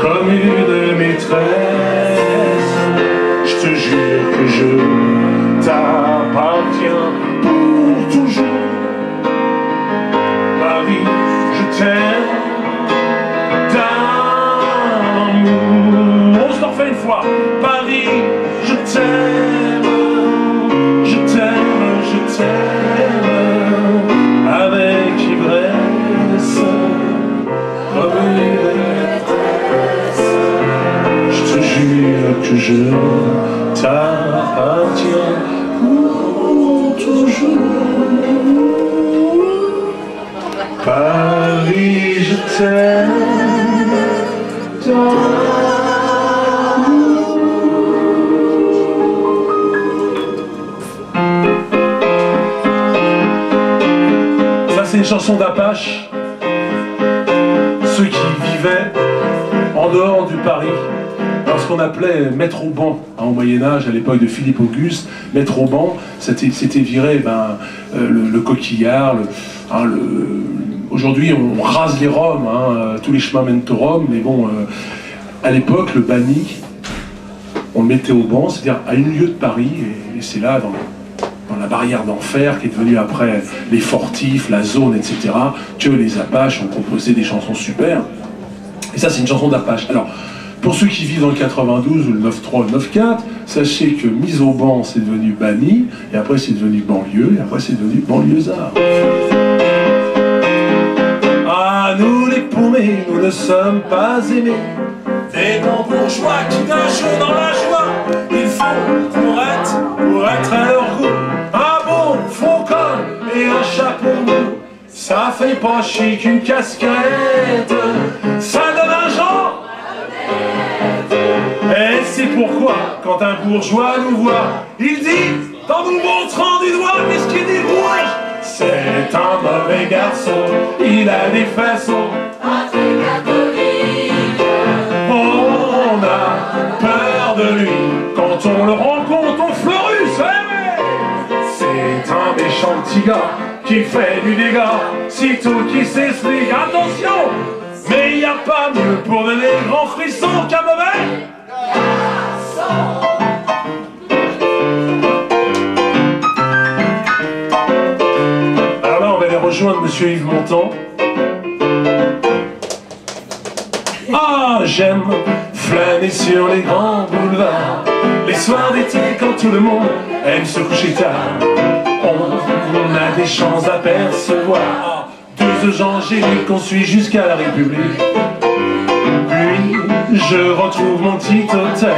comme une maîtresse. Je te jure que je t'appartiens pour toujours. Paris, je t'aime d'amour. On se le refait une fois. Paris, je t'aime, je t'aime, je t'aime, avec ivresse, comme une maîtresse. Je te jure que je t'appartiens pour toujours. Paris, je t'aime d'amour. Ça, c'est une chanson d'Apache. Ceux qui vivaient en dehors du Paris, ce qu'on appelait mettre au banc, hein, au Moyen-Âge, à l'époque de Philippe Auguste, mettre au banc, c'était virer le coquillard. Aujourd'hui, on rase les Roms, hein, tous les chemins mènent au Rhum, mais bon, à l'époque, le banni, on le mettait au banc, c'est-à-dire à une lieue de Paris, et c'est là, dans la barrière d'enfer, qui est devenue après les fortifs, la zone, etc., que les Apaches ont composé des chansons super. Et ça, c'est une chanson d'Apache. Alors, pour ceux qui vivent dans le 92 ou le 9-3 ou le 9-4, sachez que mise au banc, c'est devenu banni, et après c'est devenu banlieue, et après c'est devenu banlieusard. Ah, nous les paumés, nous ne sommes pas aimés. Des grands bourgeois qui d'un jour dans la joie, il faut pour être à leur goût, un bon fond col et un chapeau mou. Ça fait pas chic une casquette, ça donne un genre. Et c'est pourquoi, quand un bourgeois nous voit, il dit, en nous montrant du doigt, qu'est-ce qu'il dit, bourge? C'est un mauvais garçon, il a des façons on a peur de lui, quand on le rencontre, on fleurus. C'est un méchant petit gars qui fait du dégât, sitôt qui s'explique, attention, mais il n'y a pas mieux pour donner des grands frissons qu'un mauvais. Alors là, on va aller rejoindre Monsieur Yves Montand. Ah, j'aime flâner sur les grands boulevards, les soirs d'été quand tout le monde aime se coucher tard. On a des chances d'apercevoir deux angéliques qu'on suit jusqu'à la République. Puis je retrouve mon petit hôtel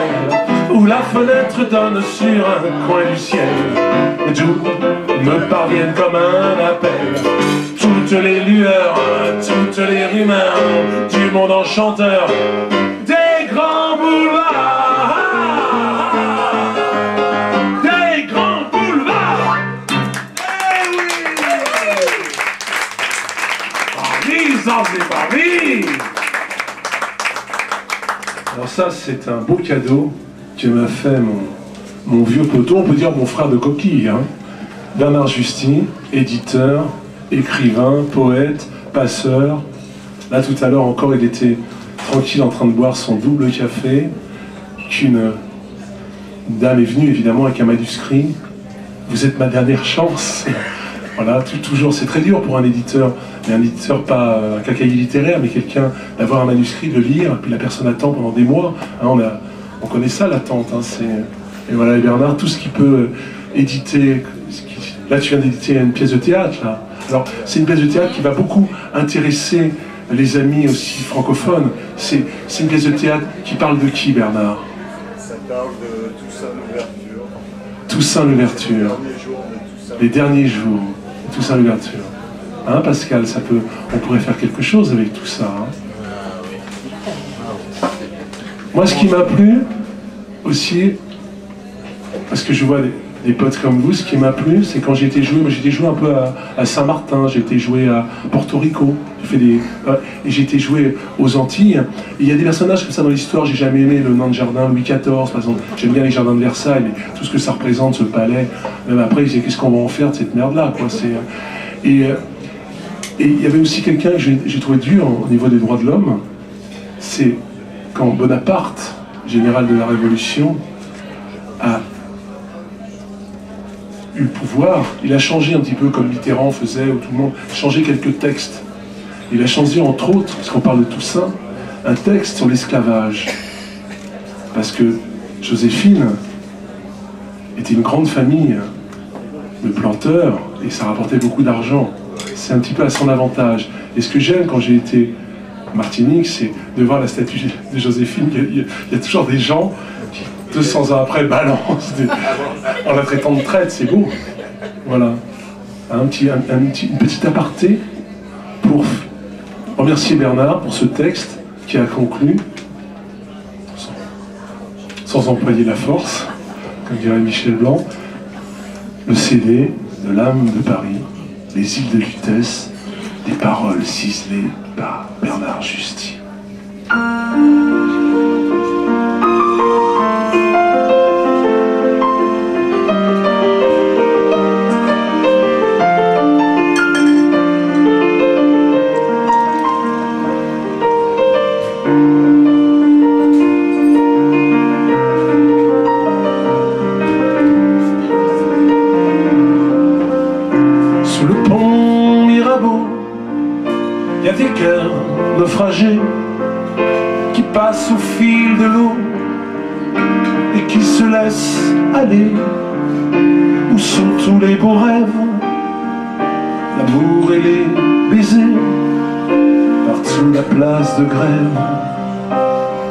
où la fenêtre donne sur un coin du ciel, d'où me parviennent comme un appel toutes les lueurs, toutes les rumeurs du monde enchanteur des grands boulevards, des grands boulevards. Eh oui, Paris, ça c'est Paris. Alors ça, c'est un beau cadeau que m'a fait mon vieux poteau, on peut dire mon frère de coquille, hein. Bernard Justy, éditeur, écrivain, poète, passeur. Là, tout à l'heure encore, il était tranquille en train de boire son double café, qu'une dame est venue, évidemment, avec un manuscrit. Vous êtes ma dernière chance. Voilà, toujours, c'est très dur pour un éditeur, mais un éditeur pas un cacaille littéraire, mais quelqu'un d'avoir un manuscrit, de le lire, puis la personne attend pendant des mois. Hein, on connaît ça, l'attente. Hein, et voilà, et Bernard, tout ce qu'il peut éditer. Là, tu viens d'éditer une pièce de théâtre, là. Alors, c'est une pièce de théâtre qui va beaucoup intéresser les amis aussi francophones. C'est une pièce de théâtre qui parle de qui, Bernard? Ça parle de Toussaint l'ouverture. Toussaint l'ouverture. Les derniers jours de Toussaint l'ouverture. Hein, Pascal, on pourrait faire quelque chose avec tout ça. Hein. Moi, ce qui m'a plu aussi, parce que je vois des potes comme vous, ce qui m'a plu, c'est quand j'ai été joué, moi j'ai été joué un peu à Saint-Martin, j'ai été joué à Porto Rico, et j'ai été joué aux Antilles. Et il y a des personnages comme ça dans l'histoire, j'ai jamais aimé le nain de jardin Louis XIV, par exemple. J'aime bien les jardins de Versailles, mais tout ce que ça représente, ce palais. Même après, ils disaient qu'est-ce qu'on va en faire de cette merde-là, quoi. Et il y avait aussi quelqu'un que j'ai trouvé dur au niveau des droits de l'homme, c'est quand Bonaparte, général de la Révolution, a eu le pouvoir, il a changé un petit peu comme Mitterrand faisait, ou tout le monde, changé quelques textes. Il a changé entre autres, parce qu'on parle de Toussaint, un texte sur l'esclavage. Parce que Joséphine était une grande famille de planteurs, et ça rapportait beaucoup d'argent. C'est un petit peu à son avantage. Et ce que j'aime quand j'ai été en Martinique, c'est de voir la statue de Joséphine. Il y a toujours des gens qui, 200 ans après, balancent en la traitant de traite, c'est beau. Voilà. Une petite aparté pour remercier Bernard pour ce texte qui a conclu, sans employer la force, comme dirait Michel Blanc, le CD de l'âme de Paris, les îles de Lutèce, des paroles ciselées par Bernard Justy. Qui passe au fil de l'eau et qui se laisse aller. Où sont tous les beaux rêves, l'amour et les baisers, partout la place de grève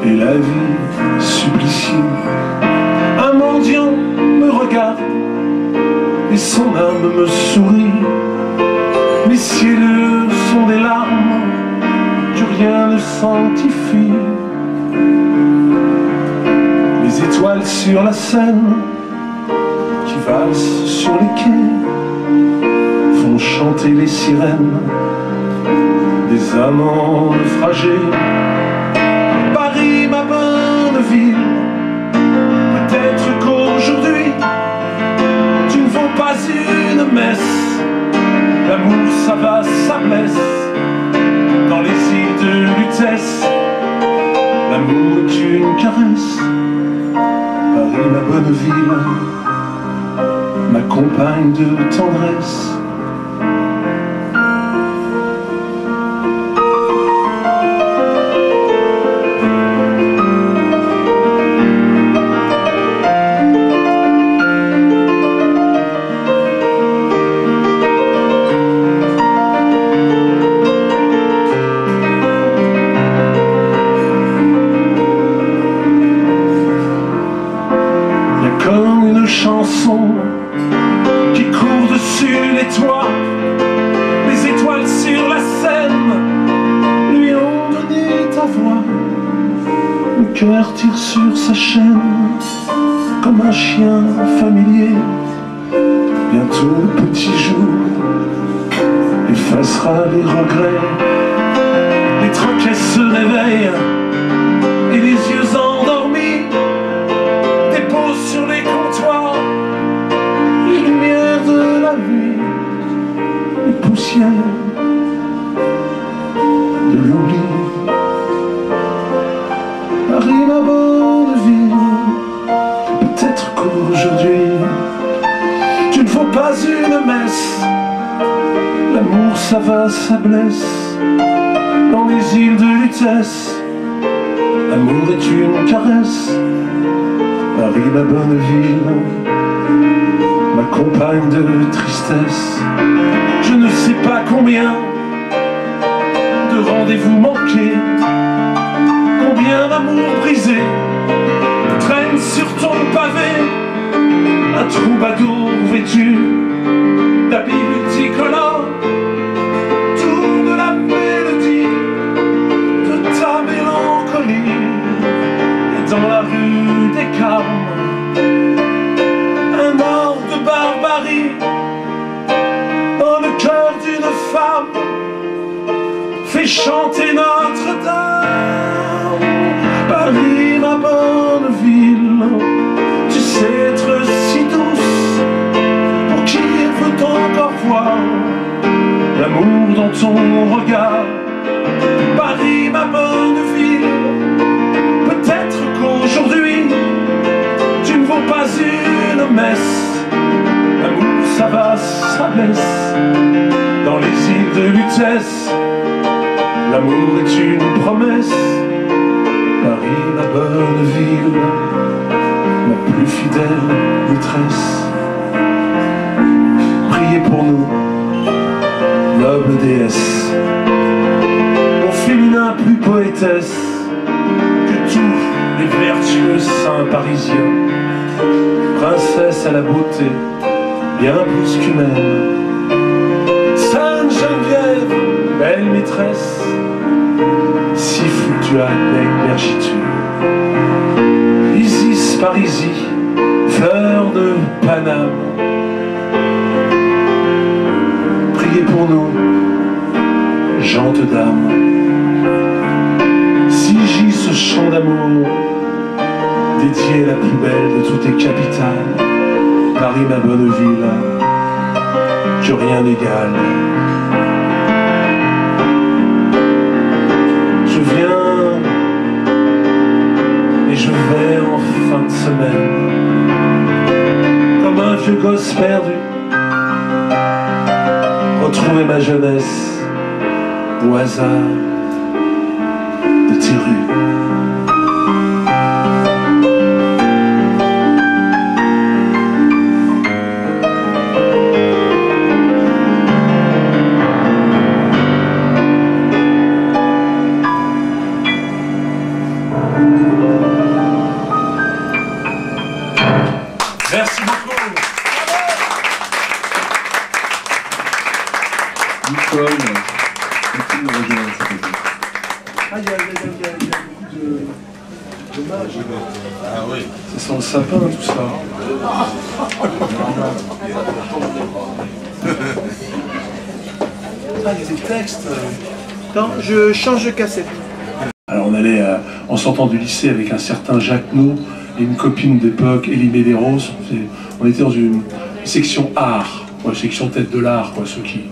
et la vie suppliciée. Un mendiant me regarde et son âme me sourit. Mes cieux sont des larmes, rien ne sanctifie. Les étoiles sur la Seine qui valsent sur les quais font chanter les sirènes des amants naufragés. Paris, ma bonne ville, peut-être qu'aujourd'hui tu ne vaux pas une messe. L'amour, ça va, ça blesse. Dans les îles de Lutèce, l'amour est une caresse. Paris, ma bonne ville, ma compagne de tendresse. Chanson qui court dessus les toits, les étoiles sur la Seine lui ont donné ta voix. Le cœur tire sur sa chaîne comme un chien familier. Bientôt le petit jour effacera les regrets. Les troquets se réveillent et les yeux endormis déposent sur les comptoirs les lumières de la nuit, les poussières de l'oubli. Paris, ma bonne ville, peut-être qu'aujourd'hui tu ne vaux pas une messe. L'amour, ça va, ça blesse. Dans les îles de Lutèce, l'amour est une caresse. Paris, ma bonne ville, ma compagne de tristesse. Je ne sais pas combien de rendez-vous manqués, combien d'amour brisé traîne sur ton pavé. Un troubadour vêtu d'habits multicolores tourne la mélodie de ta mélancolie. Et dans la rue des Carmes, Paris, dans le cœur d'une femme, fait chanter Notre-Dame. Paris, ma bonne ville, tu sais être si douce, pour qui veut encore voir l'amour dans ton regard. Paris, ma bonne ville, peut-être qu'aujourd'hui tu ne vaux pas une messe. L'amour, ça va, ça blesse. Dans les îles de Lutèce, l'amour est une promesse. Paris, ma bonne ville, ma plus fidèle maîtresse. Priez pour nous, noble déesse, au féminin plus poétesse que tous les vertueux saints parisiens. Princesse à la beauté, bien plus qu'humaine. Sainte Geneviève, belle maîtresse, si fluctuate l'émergiture. Isis Parisie, fleur de Paname. Priez pour nous, gente d'âme. Si j'y ce chant d'amour, dédié à la plus belle de toutes les capitales, Paris, ma bonne ville, que rien n'égale. Je viens et je vais en fin de semaine, comme un vieux gosse perdu, retrouver ma jeunesse au hasard de tes rues. Merci beaucoup. Nicole, merci de nous rejoindre cette année. Ah, il y a beaucoup d'hommages. Ah oui. Ça sent le sapin, tout ça. Ah, il y a des textes. Attends, je change de cassette. Alors on allait, en sortant du lycée avec un certain Jacques No et une copine d'époque, Elie Medeiros, on était dans une section art, une section tête de l'art, ceux qui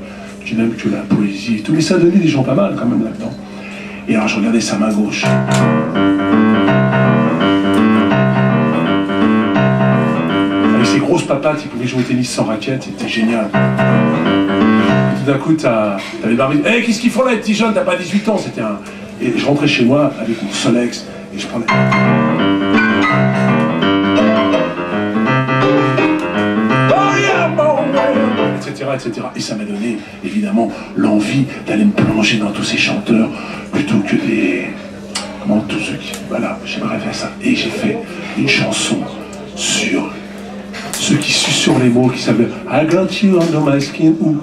n'aiment que la poésie et tout, mais ça donnait des gens pas mal quand même là-dedans. Et alors je regardais sa main gauche. Avec ses grosses papates, il pouvait jouer au tennis sans raquette, c'était génial. Et tout d'un coup, t'as les barbies. Hey, qu'est-ce qu'ils font là, les petits jeunes, t'as pas 18 ans, c'était un... Et je rentrais chez moi avec mon Solex et je prenais... etc. Et ça m'a donné, évidemment, l'envie d'aller me plonger dans tous ces chanteurs plutôt que des... Comment, tous ceux qui... Voilà, j'aimerais faire ça. Et j'ai fait une chanson sur ceux qui susurrent les mots, qui s'appellent I got you under my skin, ou...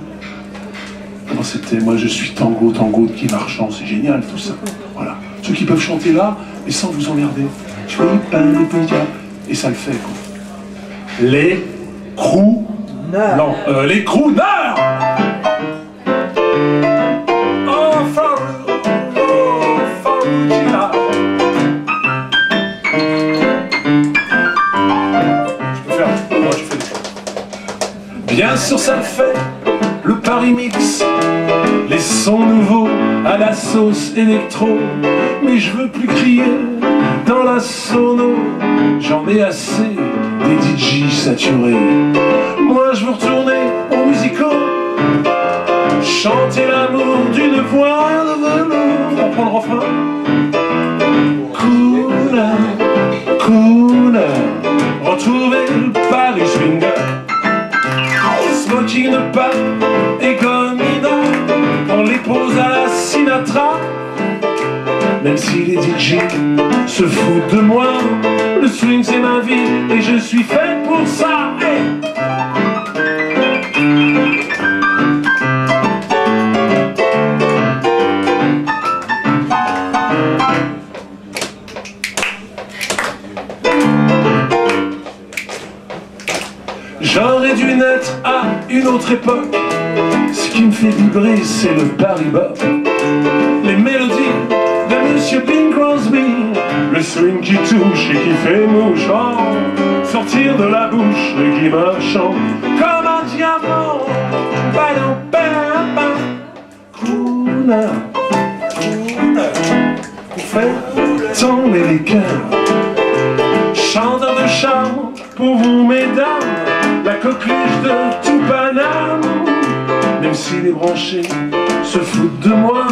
Comment c'était? Moi je suis tango de Guy Marchand, c'est génial tout ça. Voilà. Ceux qui peuvent chanter là, mais sans vous emmerder. Je fais et ça le fait quoi. Les crooners. Non, les crooners. Oh, Faroukina. Je peux faire. Moi je fais des choses. Bien sûr ça le fait. Le Paris Mix, les sons nouveaux à la sauce électro. Mais je veux plus crier dans la sono, j'en ai assez des DJ saturés. Moi je veux retourner aux musicaux, chanter l'amour d'une voix de velours. On prend le refrain. Couleur, couleur, retrouver le Paris swinger. Smoking de pain et gomina, on les pose à la Sinatra. Même si les DJ se foutent de moi, le swing c'est ma vie et je suis fait pour ça. Hey! J'aurais dû vais naître à une autre époque. Ce qui me fait vibrer, c'est le Paris Bop. Les mélodies de Monsieur Bing Crosby, le swing qui touche et qui fait mouche. Oh, sortir de la bouche de Guy Marchand comme un diamant. Badam, bam, bam. Crooner, crooner, pour faire tomber les cœurs. Chanteur de charme pour vous, mesdames, la coqueluche de tout Paname. Même si les branchés se foutent de moi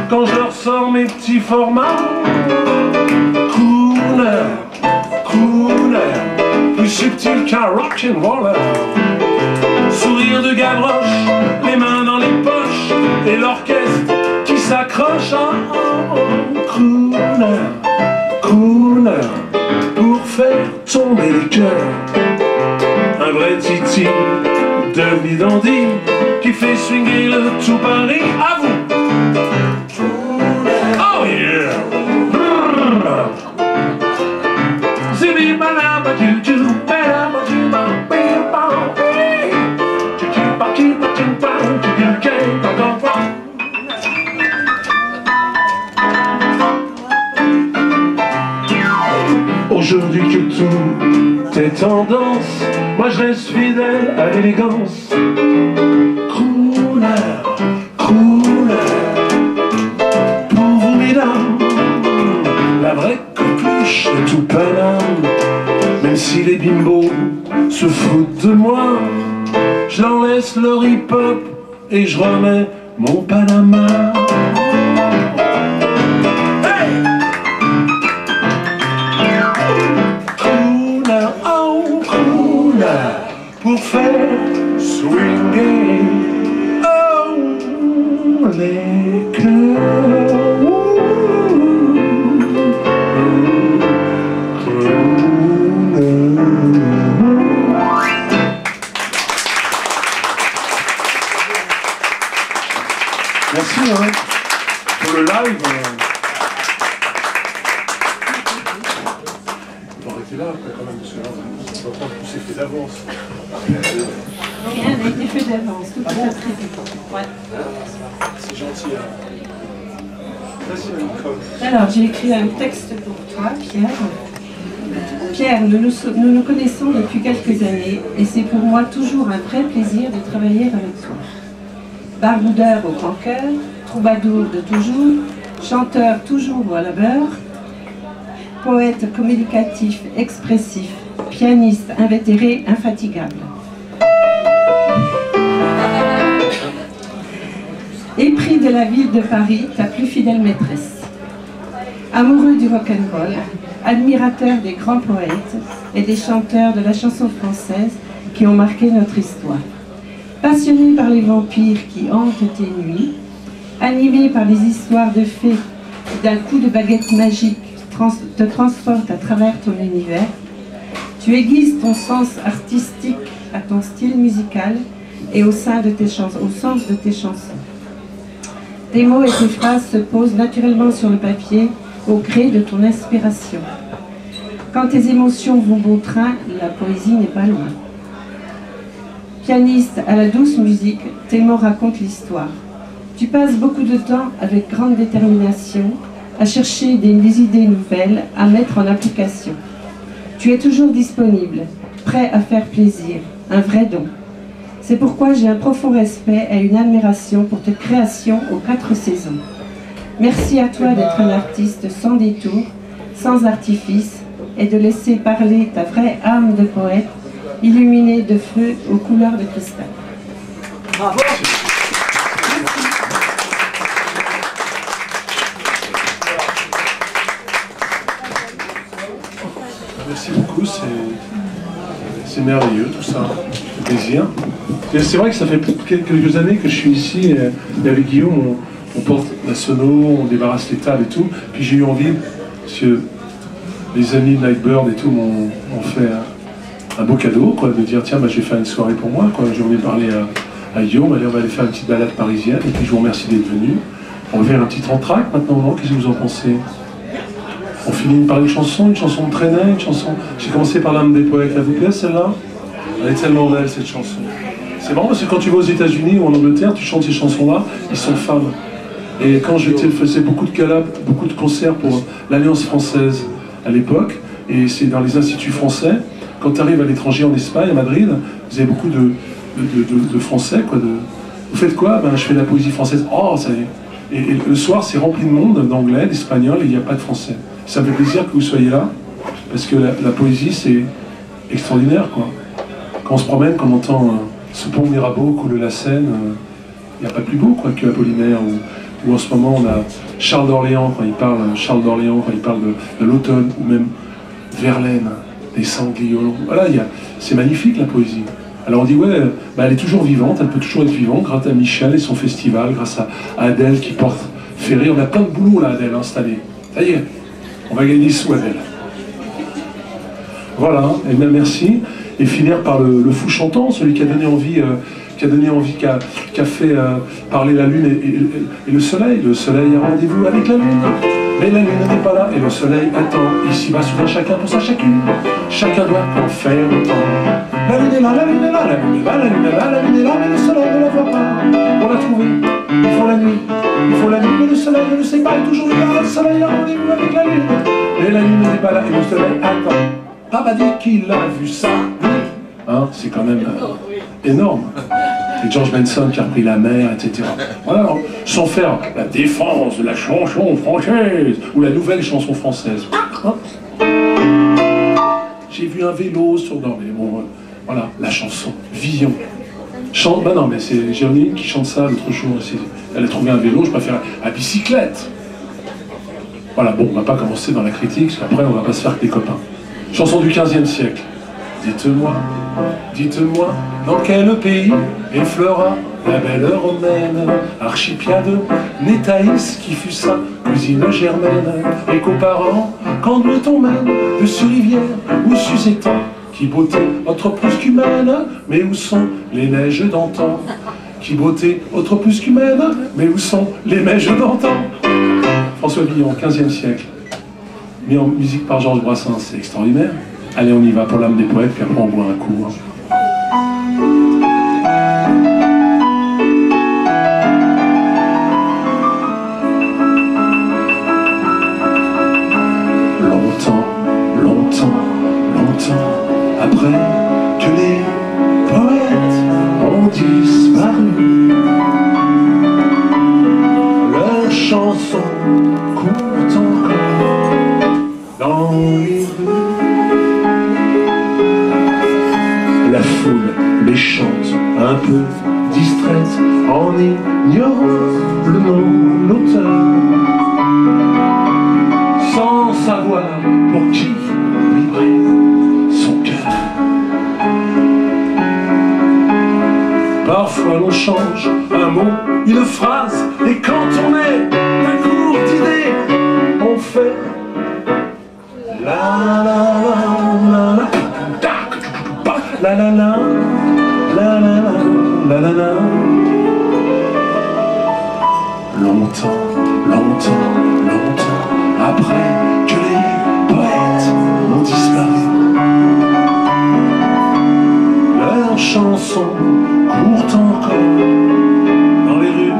quand je leur sors mes petits formats. Crooner, crooner, plus subtil qu'un rock'n'roller. Sourire de Gavroche, les mains dans les poches, et l'orchestre qui s'accroche. Crooner, crooner, pour faire tomber les cœurs. Un vrai titi de Vidandi qui fait swinguer le tout Paris. À vous! Oh yeah! Zibi banaba juju banaba juba bimba juju baki bajimba juju kei bagova. Aujourd'hui que tout est tendance, moi je reste fidèle à l'élégance. Crooner, crooner, pour vous mesdames, la vraie coqueluche de tout Paname. Même si les bimbos se foutent de moi, je leur laisse leur hip-hop et je remets mon Panama. Pour faire swinguer oh, les cœurs. Merci hein, pour le live. On va arrêter là après quand même, parce que là, on va prendre tout c'est fait d'avance. Rien n'a été fait d'avance, tout est prévu. Ouais. C'est gentil. Hein. Merci, alors, j'ai écrit un texte pour toi, Pierre. Pierre, nous nous connaissons depuis quelques années et c'est pour moi toujours un vrai plaisir de travailler avec toi. Baroudeur au grand cœur, troubadour de toujours, chanteur toujours au labeur, poète communicatif, expressif, pianiste invétéré, infatigable. Épris de la ville de Paris, ta plus fidèle maîtresse. Amoureux du rock'n'roll, admirateur des grands poètes et des chanteurs de la chanson française qui ont marqué notre histoire. Passionné par les vampires qui hantent tes nuits, animé par les histoires de fées qui d'un coup de baguette magique te transportent à travers ton univers, tu aiguises ton sens artistique à ton style musical et au sens de tes chansons. Tes mots et tes phrases se posent naturellement sur le papier au gré de ton inspiration. Quand tes émotions vont bon train, la poésie n'est pas loin. Pianiste à la douce musique, tes mots racontent l'histoire. Tu passes beaucoup de temps avec grande détermination à chercher des idées nouvelles à mettre en application. Tu es toujours disponible, prêt à faire plaisir, un vrai don. C'est pourquoi j'ai un profond respect et une admiration pour tes créations aux 4 saisons. Merci à toi d'être un artiste sans détour, sans artifice, et de laisser parler ta vraie âme de poète, illuminée de feu aux couleurs de cristal. Bravo. Merci beaucoup, c'est merveilleux tout ça, c'est plaisir. C'est vrai que ça fait quelques années que je suis ici et avec Guillaume on porte la sono, on débarrasse les tables et tout. Puis j'ai eu envie, parce que les amis de Nightbird et tout m'ont fait un beau cadeau, quoi, de dire tiens, bah, je vais faire une soirée pour moi, quoi. J'ai envie de parler à Guillaume, allez, on va aller faire une petite balade parisienne, et puis je vous remercie d'être venu. On va faire un petit entracte maintenant, non? Qu'est-ce que vous en pensez? On finit par une chanson de traîner, une chanson. J'ai commencé par l'âme des poètes, elle vous plaît celle-là? Elle est tellement belle cette chanson. C'est marrant parce que quand tu vas aux États-Unis ou en Angleterre, tu chantes ces chansons-là, ils sont fans. Et quand je faisais beaucoup de galas, beaucoup de concerts pour l'Alliance française à l'époque, et c'est dans les instituts français, quand tu arrives à l'étranger en Espagne, à Madrid, vous avez beaucoup de Français, quoi. Vous faites quoi? Ben, je fais de la poésie française. Oh, ça y est. Et le soir, c'est rempli de monde, d'anglais, d'espagnol, et il n'y a pas de français. Ça me fait plaisir que vous soyez là, parce que la poésie, c'est extraordinaire, quoi. Quand on se promène, qu'on entend ce pont Mirabeau couler la Seine, il n'y a pas plus beau, quoi, que Apollinaire, ou en ce moment, on a Charles d'Orléans, quand il parle de l'automne, ou même Verlaine, des sangliolons. Voilà, c'est magnifique, la poésie. Alors on dit, ouais, bah elle est toujours vivante, elle peut toujours être vivante, grâce à Michel et son festival, grâce à Adèle qui porte Ferré. On a plein de boulot là, Adèle, installée. Ça y est, on va gagner sous Adèle. Voilà, et bien merci. Et finir par le fou chantant, celui qui a donné envie, qui a fait parler la lune et le soleil. Le soleil a rendez-vous avec la lune, mais la lune n'est pas là, et le soleil attend. Ici va soudain chacun pour sa chacune, chacun doit en faire autant. La lune est là, la lune est là, la lune est là, la lune est là, la lune est là, mais le soleil ne la voit pas. Pour la trouver, il faut la nuit, mais le soleil ne le sait pas, et toujours là, le soleil a rendez-vous avec la lune, mais la lune n'est pas là, et le soleil attend. Papa dit qu'il a vu ça. Hein, c'est quand même énorme. Et George Benson qui a repris la mer, etc. Voilà, alors, sans faire la défense de la chanson française ou la nouvelle chanson française. Hein, j'ai vu un vélo sur mais bon, voilà, la chanson, Villon. Bah non, mais c'est Géronime qui chante ça l'autre jour. Elle a trouvé un vélo, je préfère la bicyclette. Voilà, bon, on va pas commencer dans la critique, parce qu'après on va pas se faire que des copains. Chanson du XVe siècle. Dites-moi, dans quel pays effleura la belle romaine, Archipiade, Nétaïs qui fut sa cousine germaine, et qu'aux parents, quand doit-on mène, de sur rivière ou sus étang, qui beauté autre plus qu'humaine, mais où sont les neiges d'antan? Qui beauté autre plus qu'humaine, mais où sont les neiges d'antan? François Villon, XVe siècle, mis en musique par Georges Brassens, c'est extraordinaire. Allez, on y va pour l'âme des poètes, puis après on boit un coup. Hein. Longtemps après que les poètes ont disparu, leurs chansons courent encore dans les rues. La foule les chante un peu distraite en ignorant le nom, l'auteur, sans savoir pour qui vibrait son cœur. Parfois l'on change un mot, une phrase, et quand on est d'un court d'idées, on fait la la la la la la la la la la la. Longtemps après que les poètes ont disparu, leurs chansons courent encore dans les rues.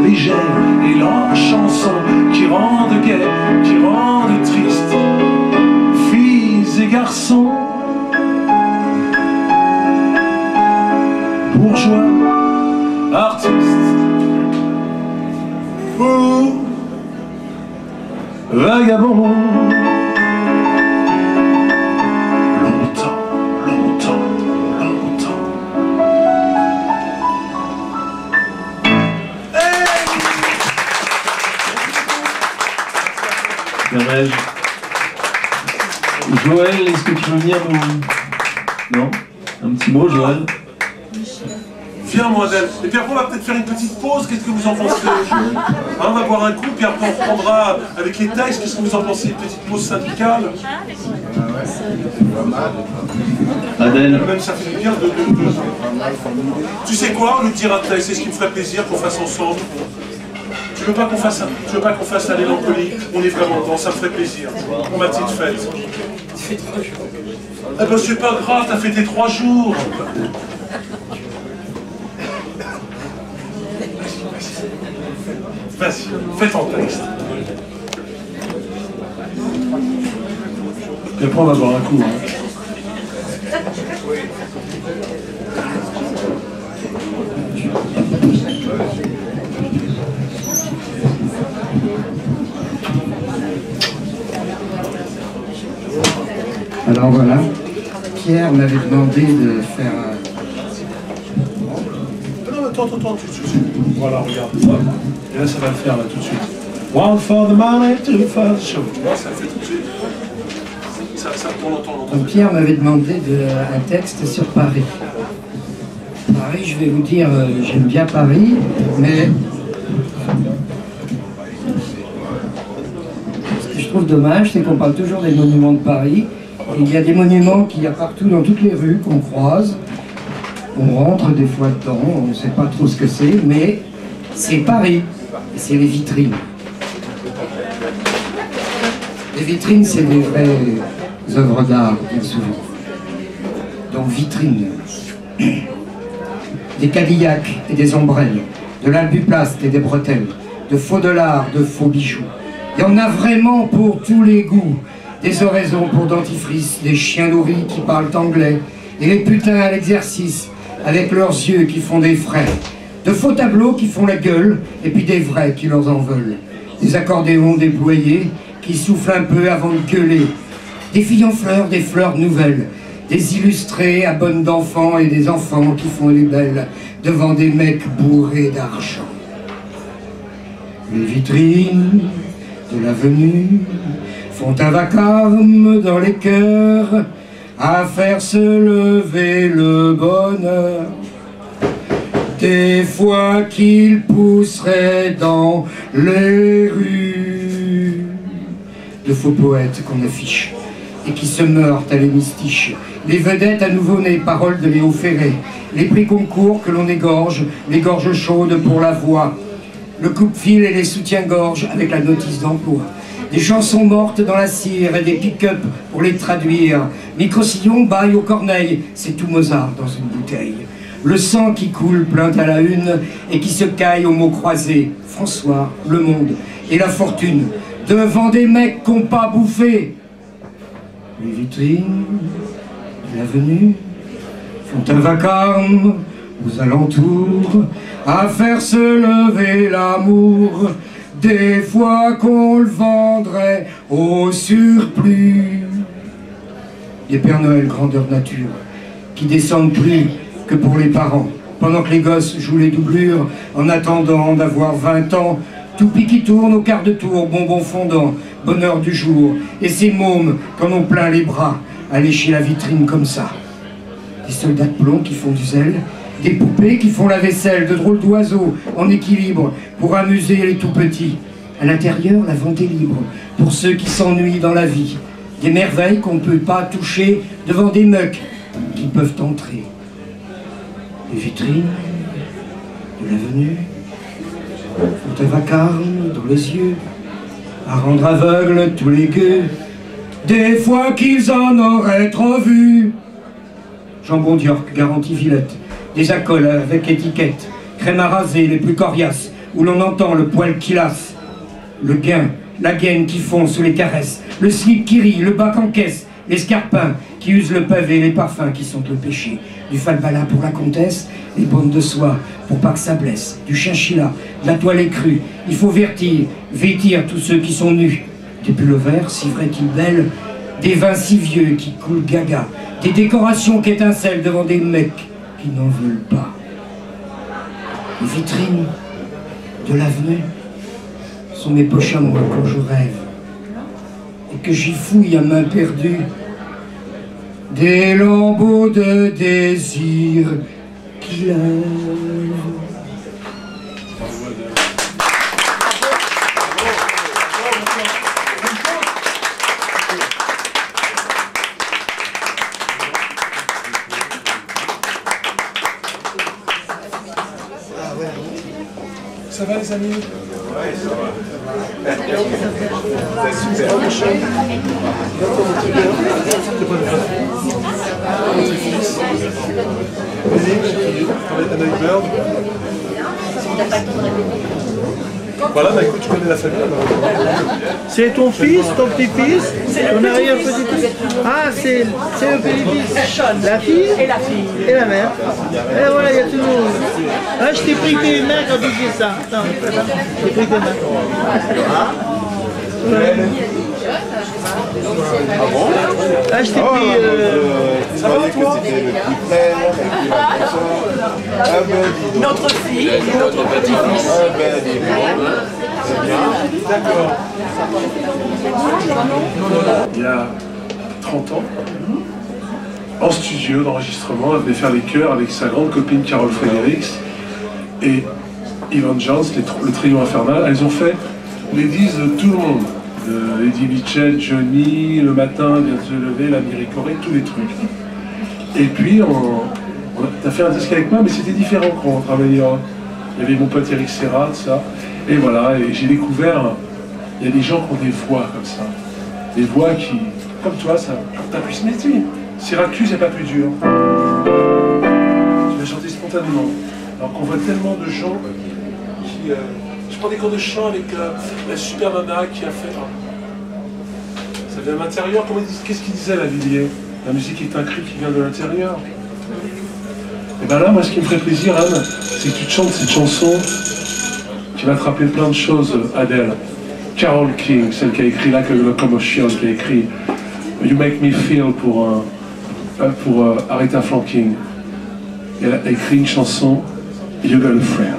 Légère et leurs chansons qui rendent gai, qui rendent triste, filles et garçons, bourgeois, artistes ou vagabonds. Joël, est-ce que tu veux venir nous... Non? Un petit mot, Joël? Viens, mon Adèle. Et puis après, on va peut-être faire une petite pause. Qu'est-ce que vous en pensez? On va boire un coup, puis après, on reprendra avec les textes. Qu'est-ce que vous en pensez? Une petite pause syndicale? Adèle. Même ça fait du bien de... Tu sais quoi? On nous dira de texte. C'est ce qui me ferait plaisir qu'on fasse ensemble. Tu veux pas qu'on fasse la mélancolie? On est vraiment dedans, ça me ferait plaisir. Pour ma petite fête. Eh ben c'est pas grave, t'as fêté 3 jours. Vas-y, fais ton texte. Et après on va boire un coup. Alors voilà, Pierre m'avait demandé de faire Non, attends, tout de suite. Voilà, regarde. Et là, ça va le faire, là, tout de suite. One for the money, two for the show. Tu vois, ça le fait tout de suite. Ça on l'entend. Donc Pierre m'avait demandé un texte sur Paris. Paris, je vais vous dire, j'aime bien Paris, mais ce que je trouve dommage, c'est qu'on parle toujours des monuments de Paris. Et il y a des monuments qu'il y a partout dans toutes les rues qu'on croise. On rentre des fois dedans, on ne sait pas trop ce que c'est, mais c'est Paris, et c'est les vitrines. Les vitrines, c'est des vraies œuvres d'art, bien souvent. Donc vitrines. Des Cadillacs et des ombrelles, de l'albuplaste et des bretelles, de faux dollars, de faux bijoux. Il y en a vraiment pour tous les goûts. Des oraisons pour dentifrice, des chiens nourris qui parlent anglais, et les putains à l'exercice, avec leurs yeux qui font des frais. De faux tableaux qui font la gueule, et puis des vrais qui leur en veulent. Des accordéons déployés, qui soufflent un peu avant de gueuler. Des filles en fleurs, des fleurs nouvelles. Des illustrés à bonnes d'enfants et des enfants qui font les belles devant des mecs bourrés d'argent. Les vitrines de l'avenue font un vacarme dans les cœurs à faire se lever le bonheur. Des fois qu'il pousserait dans les rues. De faux poètes qu'on affiche et qui se meurent à l'hémistiche. Les vedettes à nouveau-nés, paroles de Léo Ferré. Les prix concours que l'on égorge, les gorges chaudes pour la voix. Le coupe-fil et les soutiens-gorge avec la notice d'emploi. Des chansons mortes dans la cire et des pick-up pour les traduire. Micro-sillon, baille aux corneilles, c'est tout Mozart dans une bouteille. Le sang qui coule plaint à la une et qui se caille aux mots croisés. François, le monde et la fortune, devant des mecs qu'on pas bouffé. Les vitrines de l'avenue font un vacarme aux alentours à faire se lever l'amour. Des fois qu'on le vendrait au surplus. Des Pères Noël grandeur nature qui descendent plus que pour les parents, pendant que les gosses jouent les doublures en attendant d'avoir 20 ans. Toupie qui tourne au quart de tour, bonbons fondants, bonheur du jour, et ces mômes qu'en ont plein les bras à lécher la vitrine comme ça. Des soldats de plomb qui font du zèle, des poupées qui font la vaisselle, de drôles d'oiseaux en équilibre pour amuser les tout petits. À l'intérieur, la vente est libre pour ceux qui s'ennuient dans la vie. Des merveilles qu'on ne peut pas toucher devant des mecs qui peuvent entrer. Les vitrines de l'avenue font un vacarme dans les yeux à rendre aveugles tous les gueux. Des fois qu'ils en auraient trop vu. Jambon d'York, garantie Villette. Des alcools avec étiquette, crème à raser les plus coriaces, où l'on entend le poil qui lasse, le gain, la gaine qui fond sous les caresses, le slip qui rit, le bac en caisse, les scarpins qui usent le pavé, les parfums qui sont le péché, du falbala pour la comtesse, les baumes de soie pour pas que ça blesse, du chinchilla, de la toile écrue, il faut vêtir tous ceux qui sont nus, des pullovers si vrais qu'ils belles, des vins si vieux qui coulent gaga, des décorations qui étincellent devant des mecs qui n'en veulent pas. Les vitrines de l'avenue sont mes poches à moi quand je rêve et que j'y fouille à main perdue des lambeaux de désir love. Ça va les amis? Ouais, ça va. Voilà, bah écoute, tu connais la famille alors. C'est ton fils, ton petit-fils, ton arrière-petit-fils? Ah, c'est le petit-fils. La fille et la fille. Et la mère. Et voilà, il y a tout le monde. Ah, je t'ai pris tes mains quand tu dis ça. Attends, je t'ai pris tes mains. Ouais. Ah bon? Ah, je t'ai pris... Ça va toi? C'était le plus près, Notre fille et notre petit-fils. ah ben dis donc. C'est bien. D'accord. Il y a 30 ans, en studio d'enregistrement, elle venait faire les chœurs avec sa grande copine Carole Fredericks et Ivan Jones, le trio infernal. Elles ont fait les disques de tout le monde. De Eddie Mitchell, Johnny, Le Matin vient de se lever, La Miricorée, tous les trucs. Et puis, t'as fait un disque avec moi, mais c'était différent quand on travaillait. Il y avait mon pote Eric Serra, tout ça. Et voilà, et j'ai découvert, il y a des gens qui ont des voix comme ça. Des voix qui, comme toi, ça, t'as pu se mettre. Syracuse n'est pas plus dur. Tu vas chanter spontanément. Alors qu'on voit tellement de gens qui... je prends des cours de chant avec la super nana qui a fait... ça vient de l'intérieur. Qu'est-ce qu'il disait, la Villiers? La musique est un cri qui vient de l'intérieur. Et bien là, moi, ce qui me ferait plaisir, Anne, c'est que tu te chantes cette chanson qui va te rappeler plein de choses, Adèle. Carole King, celle qui a écrit Like a Locomotion, qui a écrit You Make Me Feel pour Aretha Franklin. Elle a écrit une chanson, You Got a Friend.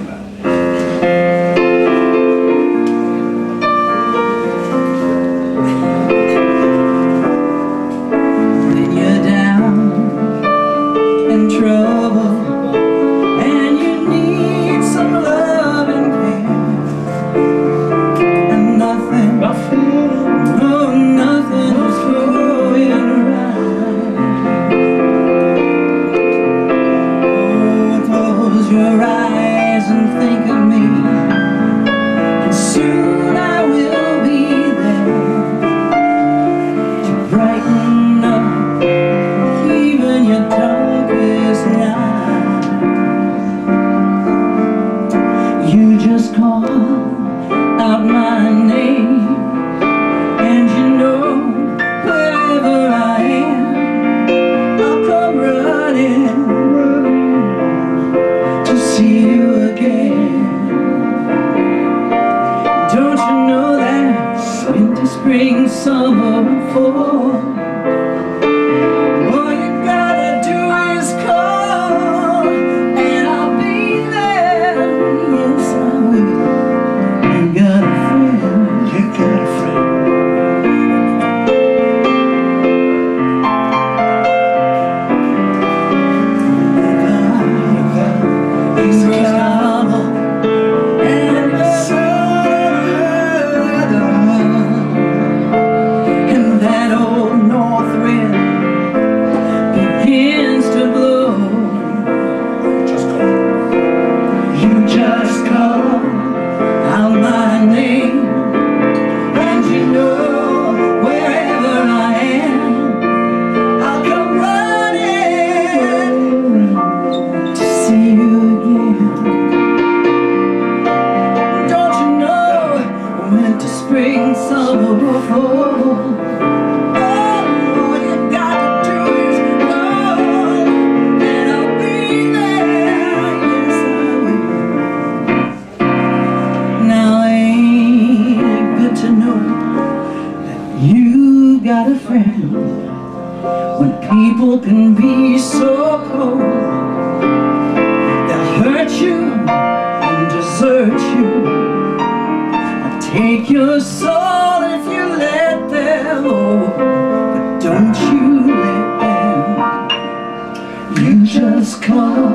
Just call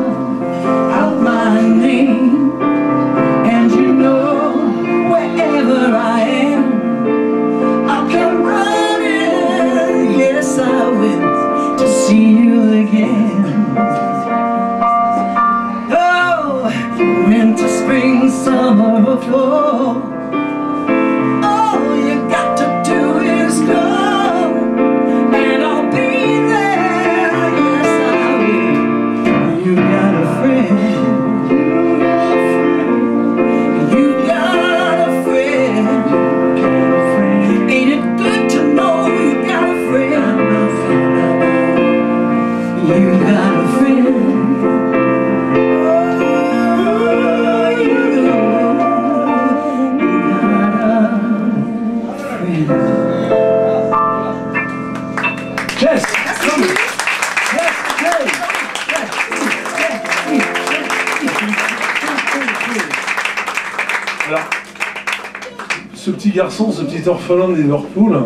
Ce petit garçon, ce petit orphelin de Liverpool,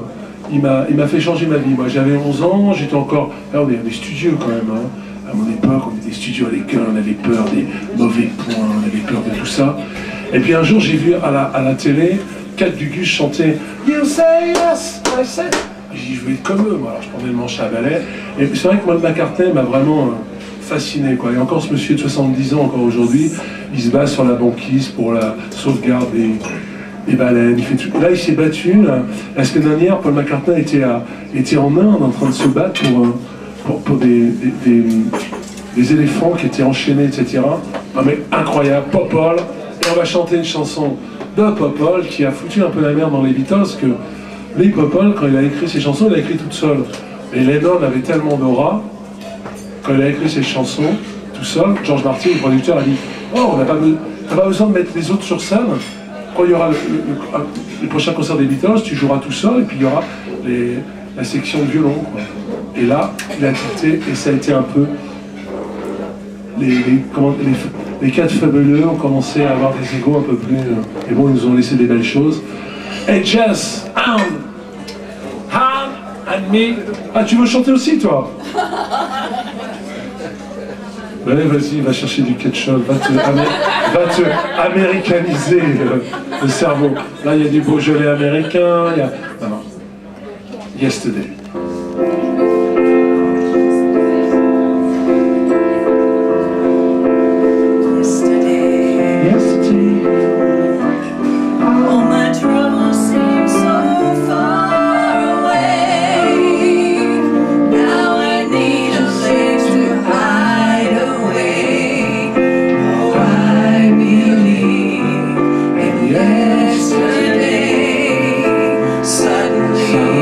il m'a fait changer ma vie. Moi j'avais 11 ans, j'étais encore... Là on est des studios quand même. Hein. À mon époque, on était des studios à l'école, on avait peur des mauvais points, on avait peur de tout ça. Et puis un jour j'ai vu à la télé, Cat Gugus chanter « You say yes, I say... » J'ai dit je veux être comme eux, moi. Alors je prenais le manche à balai. Et c'est vrai que Paul McCartney m'a vraiment fasciné, quoi. Et encore ce monsieur de 70 ans, encore aujourd'hui, il se bat sur la banquise pour la sauvegarde des baleines, il fait tout. Là, il s'est battu. La semaine dernière, Paul McCartney était en Inde en train de se battre pour des éléphants qui étaient enchaînés, etc. Non mais incroyable, Popol. Et on va chanter une chanson de Popol qui a foutu un peu la merde dans les Beatles, parce que Lee Popol, quand il a écrit ses chansons, il a écrit toute seule. Et Lennon avait tellement d'aura, quand il a écrit ses chansons tout seul, George Martin, le producteur, a dit « Oh, on n'a pas besoin de mettre les autres sur scène. Quand il y aura le prochain concert des Beatles, tu joueras tout seul, et puis il y aura la section de violon. » Et là, il a quitté, et ça a été un peu... Les quatre fabuleux ont commencé à avoir des égos un peu plus... et bon, ils nous ont laissé des belles choses. Et Jess, Han and me... Ah, tu veux chanter aussi, toi? Allez, vas-y, va chercher du ketchup, va te américaniser le cerveau. Là, il y a du Beaujolais américain, il y a... Non. Yesterday. Yesterday, suddenly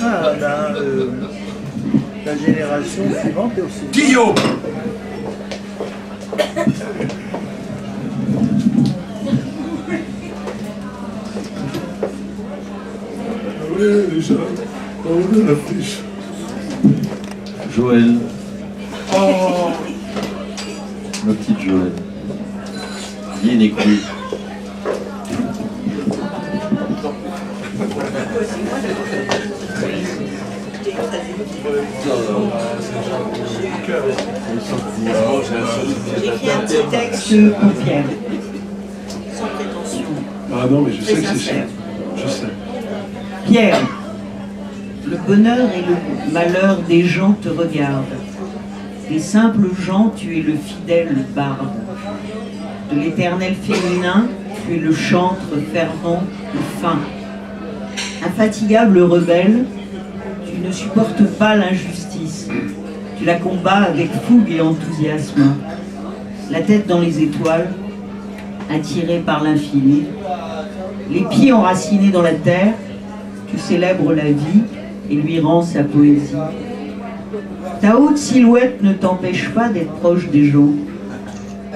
Ah, la génération suivante est aussi. Guillaume. Oui, déjà, on a la fiche. Joël, Oh, ma petite Joël. Bien écoutée. J'ai écrit un petit texte pour Pierre. Sans prétention. ah non, mais je sais que c'est sincère. cher. Je sais. Pierre, le bonheur et le malheur des gens te regardent. Des simples gens, tu es le fidèle barde. De l'éternel féminin, tu es le chantre fervent et fin. Infatigable rebelle, tu ne supportes pas l'injustice. Tu la combats avec fougue et enthousiasme. La tête dans les étoiles, attiré par l'infini. Les pieds enracinés dans la terre, tu célèbres la vie et lui rends sa poésie. Ta haute silhouette ne t'empêche pas d'être proche des gens.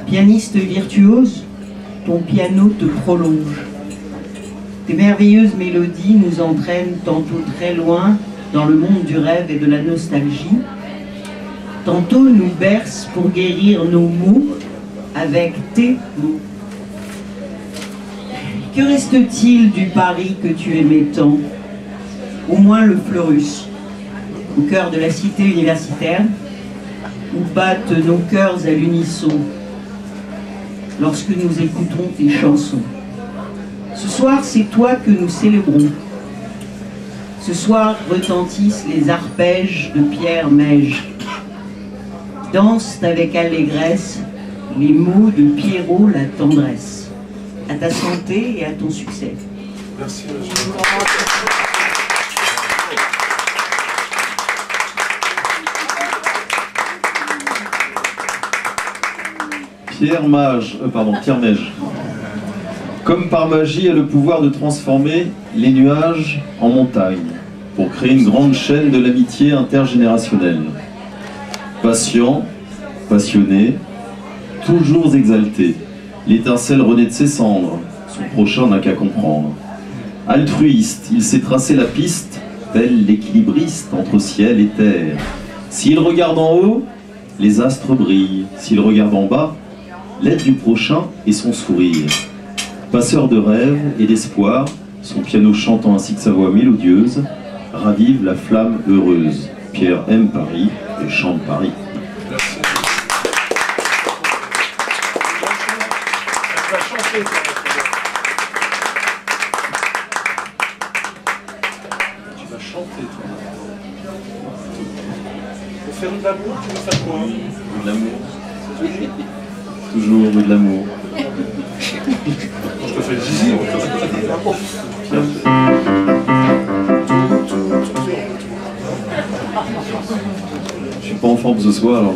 Pianiste virtuose, ton piano te prolonge. Tes merveilleuses mélodies nous entraînent tantôt très loin dans le monde du rêve et de la nostalgie, tantôt nous bercent pour guérir nos maux avec tes mots. Que reste-t-il du Paris que tu aimais tant? Au moins le Fleurus, au cœur de la cité universitaire, où battent nos cœurs à l'unisson lorsque nous écoutons tes chansons. Ce soir, c'est toi que nous célébrons. Ce soir retentissent les arpèges de Pierre Mège. Dansent avec allégresse les mots de Pierrot la tendresse. À ta santé et à ton succès. Merci. Pierre Mège. Comme par magie, a le pouvoir de transformer les nuages en montagnes pour créer une grande chaîne de l'amitié intergénérationnelle. Patient, passionné, toujours exalté, l'étincelle renaît de ses cendres, son prochain n'a qu'à comprendre. Altruiste, il s'est tracé la piste, tel l'équilibriste entre ciel et terre. S'il regarde en haut, les astres brillent, s'il regarde en bas, l'aide du prochain et son sourire. Passeur de rêves et d'espoir, son piano chantant ainsi que sa voix mélodieuse, ravive la flamme heureuse. Pierre aime Paris et chante Paris. Tu vas chanter, toi. Pour faire de l'amour, tu veux faire quoi? De l'amour. Toujours de l'amour. Je te fais le zizi. Je suis pas en forme ce soir alors.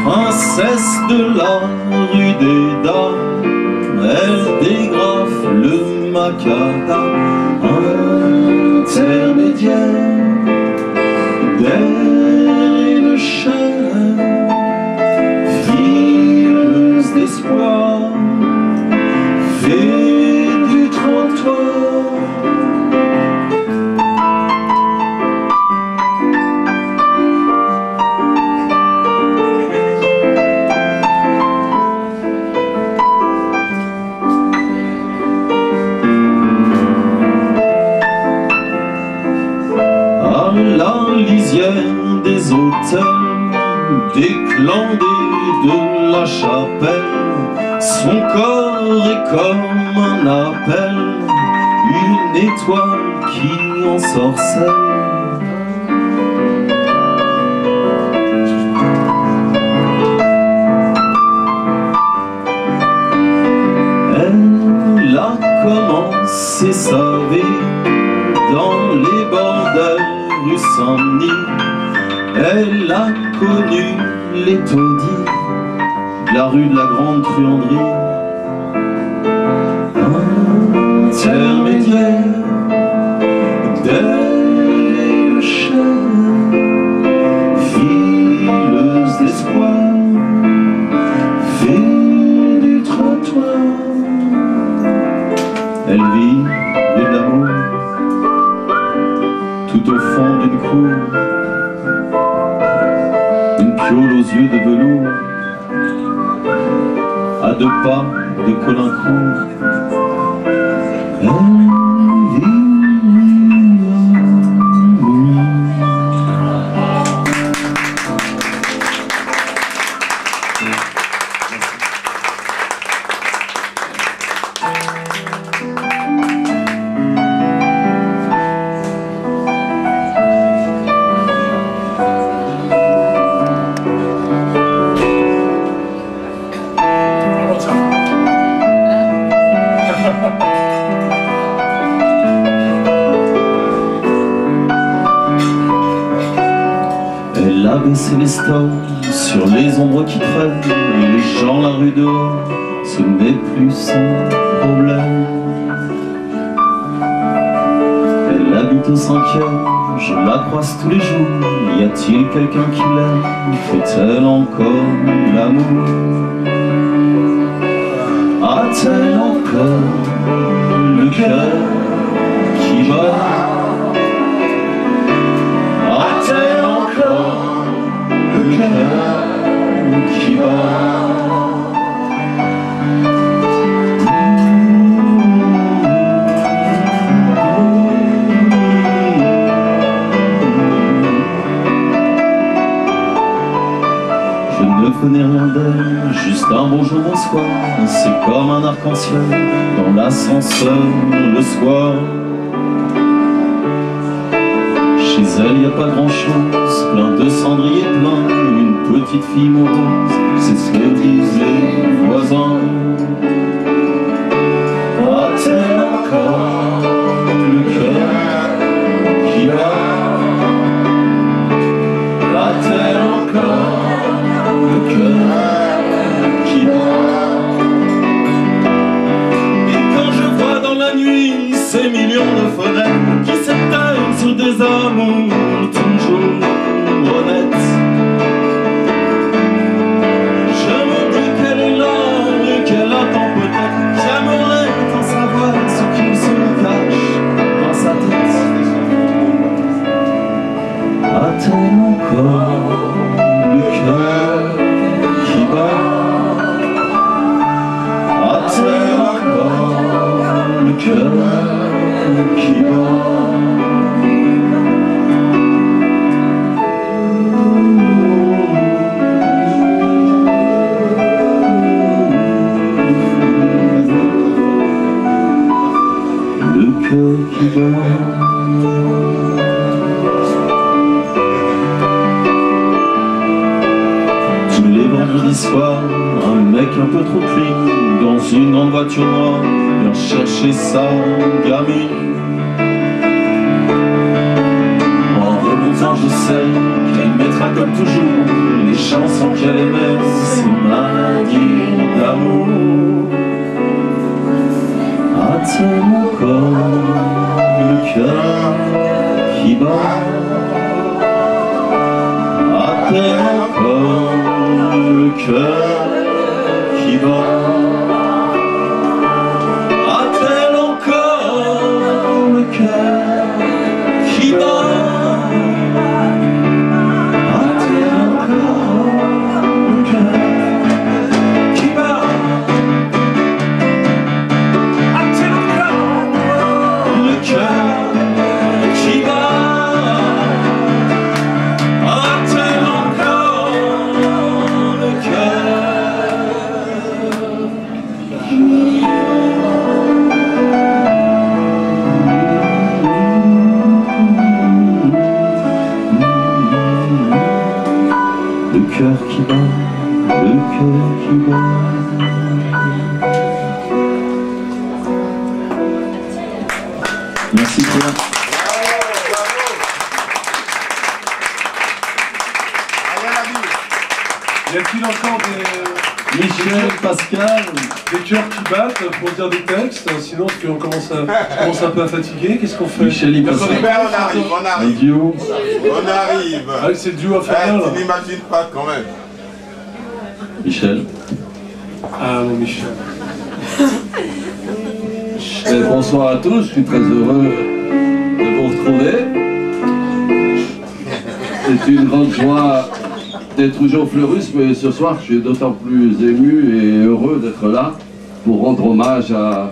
Princesse de la rue des Dames, elle dégrafe le macadam intermédiaire d'air et de chair, fileuse d'espoir, fait du trottoir. a-t-elle déclandé de la chapelle? Son corps est comme un appel, une étoile qui ensorcelle. Elle a commencé sa vie dans les bordels rue Saint-Denis. Elle a connu les taudis, la rue de la Grande Truanderie. Intermédiaire d'elle et le chien, fileuse d'espoir, fille du trottoir. Elle vit de l'amour tout au fond d'une cour, une piole aux yeux de velours, à 2 pas de Colincourt. Elle a baissé les stores sur les ombres qui traînent, et les gens la rue dehors, ce n'est plus son problème. Elle habite au 5e, je la croise tous les jours. Y a-t-il quelqu'un qui l'aime? Fait-elle encore l'amour? A-t-elle encore le cœur qui bat? A-t-elle encore le cœur qui bat? Je ne connais rien d'elle, juste un bonjour, bonsoir. C'est comme un arc-en-ciel dans l'ascenseur le soir. Chez elle, y a pas grand-chose, plein de cendriers pleins, une petite fille morose, c'est ce que disaient les voisins. A-t-elle encore le cœur qui bat? A-t-elle encore le cœur qui bat? Et quand je vois dans la nuit ces millions de fenêtres qui s'éteignent sur des amours toujours honnêtes, je me dis qu'elle est là et qu'elle attend peut-être. J'aimerais en savoir ce qu'il se cache dans sa tête. A-t-elle encore le cœur qui bat? A-t-elle encore le cœur qui bat? Le cœur qui bat. Tous les vendredis soirs, un mec un peu trop clean dans une grande voiture noire vient chercher sa gamine. En remontant, je sais qu'elle mettra comme toujours les chansons qu'elle aimait, ses maladies d'amour. A-t-elle encore le cœur qui bat? A-t-elle encore le cœur qui bat? A-t-elle encore le cœur qui bat? A-t-elle encore le cœur qui bat? A-t-elle encore le cœur qui bat? A-t-elle encore le cœur qui bat, le cœur qui bat. Merci Pierre. Y a-t-il encore Michel, Pascal, des cœurs qui battent pour dire des textes? Sinon, parce qu'on commence un peu à fatiguer, qu'est-ce qu'on fait? Michel et Pascal. On arrive, on Un arrive. duo. On arrive. Ah, c'est le duo infernal. Tu n'imagines pas quand même. Michel. Ah mon Michel. Bonsoir à tous, je suis très heureux de vous retrouver. C'est une grande joie d'être toujours au Fleurus, mais ce soir je suis d'autant plus ému et heureux d'être là pour rendre hommage à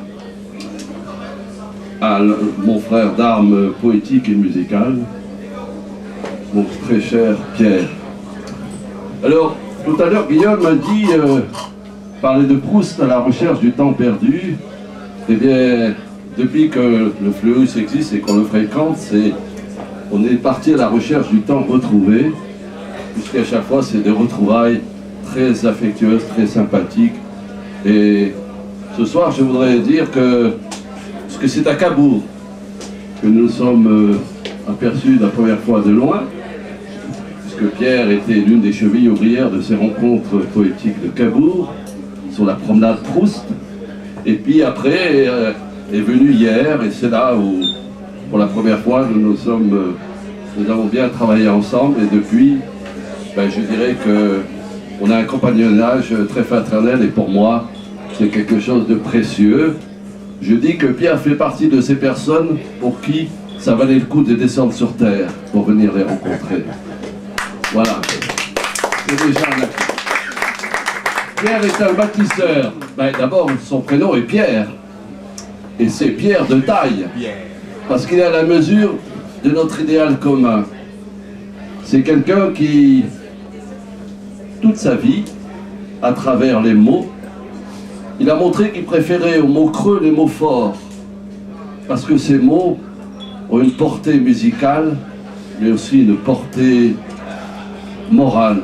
mon frère d'armes poétique et musicale, mon très cher Pierre. Alors, tout à l'heure, Guillaume m'a dit parler de Proust à la recherche du temps perdu. Eh bien, depuis que le Fleurus existe et qu'on le fréquente, on est parti à la recherche du temps retrouvé, puisqu'à chaque fois, c'est des retrouvailles très affectueuses, très sympathiques. Et ce soir, je voudrais dire que c'est à Cabourg que nous sommes aperçus la première fois de loin, puisque Pierre était l'une des chevilles ouvrières de ces rencontres poétiques de Cabourg, sur la promenade Proust. Et puis après est venu hier, et c'est là où, pour la première fois, nous avons bien travaillé ensemble, et depuis, je dirais qu'on a un compagnonnage très fraternel, et pour moi, c'est quelque chose de précieux. Je dis que Pierre fait partie de ces personnes pour qui ça valait le coup de descendre sur terre pour venir les rencontrer. Voilà. C'est déjà un acte. Pierre est un bâtisseur. D'abord, son prénom est Pierre. Et c'est Pierre de taille. Parce qu'il est à la mesure de notre idéal commun. C'est quelqu'un qui, toute sa vie, à travers les mots, il a montré qu'il préférait aux mots creux les mots forts. Parce que ces mots ont une portée musicale, mais aussi une portée morale,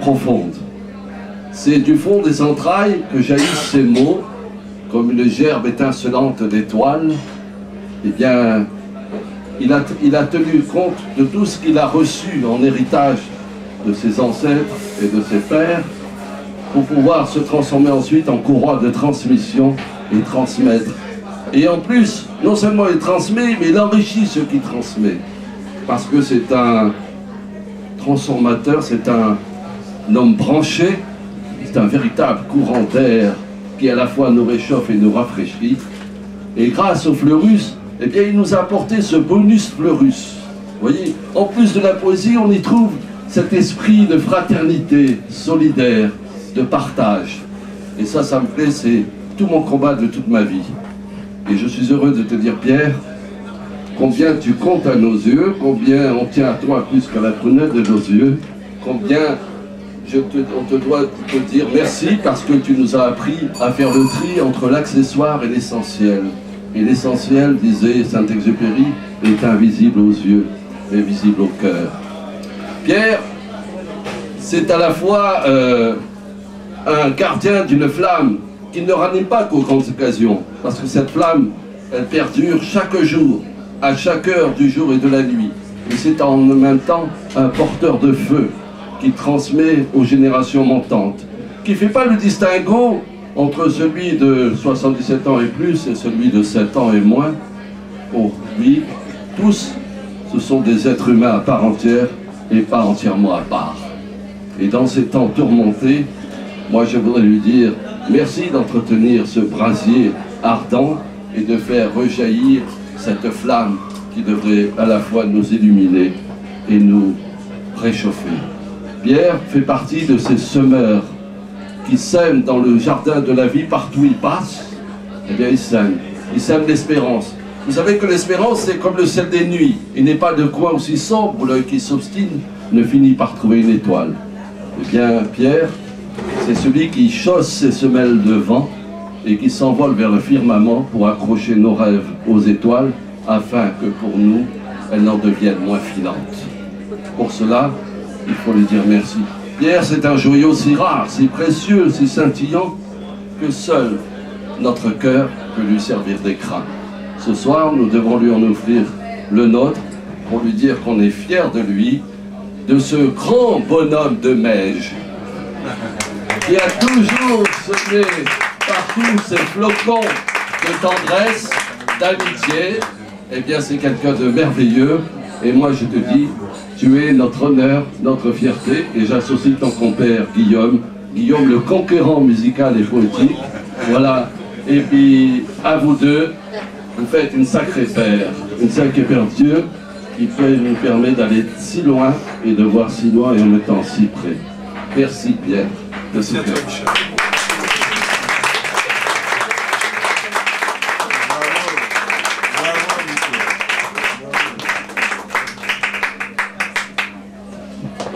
profonde. C'est du fond des entrailles que jaillissent ces mots, comme une gerbe étincelante d'étoiles. Eh bien, il a tenu compte de tout ce qu'il a reçu en héritage de ses ancêtres et de ses pères, pour pouvoir se transformer ensuite en courroie de transmission et transmettre. Et en plus, non seulement il transmet, mais il enrichit ce qu'il transmet. Parce que c'est un transformateur, c'est un homme branché, c'est un véritable courant d'air qui à la fois nous réchauffe et nous rafraîchit. Et grâce au Fleurus, eh bien, il nous a apporté ce bonus Fleurus. Vous voyez, en plus de la poésie, on y trouve cet esprit de fraternité solidaire, de partage. Et ça me plaît, c'est tout mon combat de toute ma vie. Et je suis heureux de te dire, Pierre, combien tu comptes à nos yeux, combien on tient à toi plus qu'à la prunelle de nos yeux, combien on te doit te dire merci parce que tu nous as appris à faire le tri entre l'accessoire et l'essentiel. Et l'essentiel, disait Saint-Exupéry, est invisible aux yeux, mais visible au cœur. Pierre, c'est à la fois un gardien d'une flamme qui ne ranime pas qu'aux grandes occasions, parce que cette flamme, elle perdure chaque jour, à chaque heure du jour et de la nuit. Et c'est en même temps un porteur de feu qui transmet aux générations montantes, qui ne fait pas le distinguo entre celui de 77 ans et plus et celui de 7 ans et moins. Pour lui, tous, ce sont des êtres humains à part entière et pas entièrement à part. Et dans ces temps tourmentés, moi je voudrais lui dire merci d'entretenir ce brasier ardent et de faire rejaillir cette flamme qui devrait à la fois nous illuminer et nous réchauffer. Pierre fait partie de ces semeurs qui sèment dans le jardin de la vie partout où il passe. Eh bien, il sème l'espérance. Vous savez que l'espérance, c'est comme le ciel des nuits. Il n'est pas de coin aussi sombre où l'œil qui s'obstine ne finit par trouver une étoile. Eh bien, Pierre, c'est celui qui chausse ses semelles de vent et qui s'envole vers le firmament pour accrocher nos rêves aux étoiles afin que pour nous, elles n'en deviennent moins filantes. Pour cela, il faut lui dire merci. Pierre, c'est un joyau si rare, si précieux, si scintillant, que seul notre cœur peut lui servir d'écran. Ce soir, nous devons lui en offrir le nôtre pour lui dire qu'on est fiers de lui, de ce grand bonhomme de Meige, qui a toujours semé partout ces flocons de tendresse, d'amitié. Eh bien, c'est quelqu'un de merveilleux. Et moi, je te dis, tu es notre honneur, notre fierté. Et j'associe ton compère Guillaume, Guillaume le conquérant musical et poétique. Voilà. Et puis, à vous deux, vous faites une sacrée paire Dieu, qui peut nous permettre d'aller si loin et de voir si loin et en étant si près. Merci Pierre. Merci Pierre.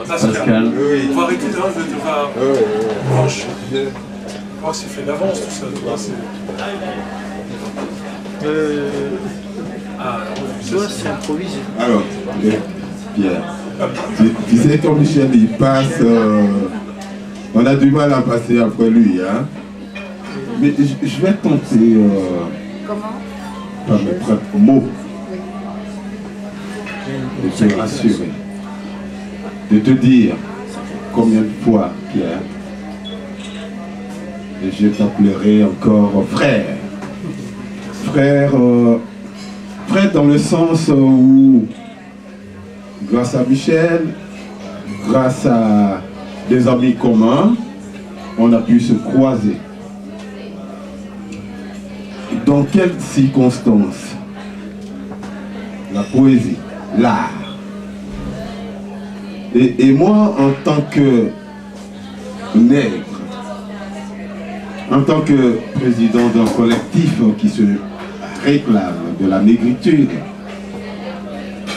Pascal. On va arrêter là, on va... Oh, c'est fait d'avance tout ça, tu vois, c'est... Toi, c'est improvisé. Alors, Pierre, tu sais, quand Michel il passe, on a du mal à passer après lui, hein. Mais je vais tenter par mes propres mots de te rassurer, de te dire combien de fois, Pierre, et je t'appellerai encore frère. Frère, frère dans le sens où, grâce à Michel, grâce à des amis communs, on a pu se croiser. Dans quelles circonstances? La poésie, l'art. Et moi, en tant que nègre, en tant que président d'un collectif qui se réclame de la négritude,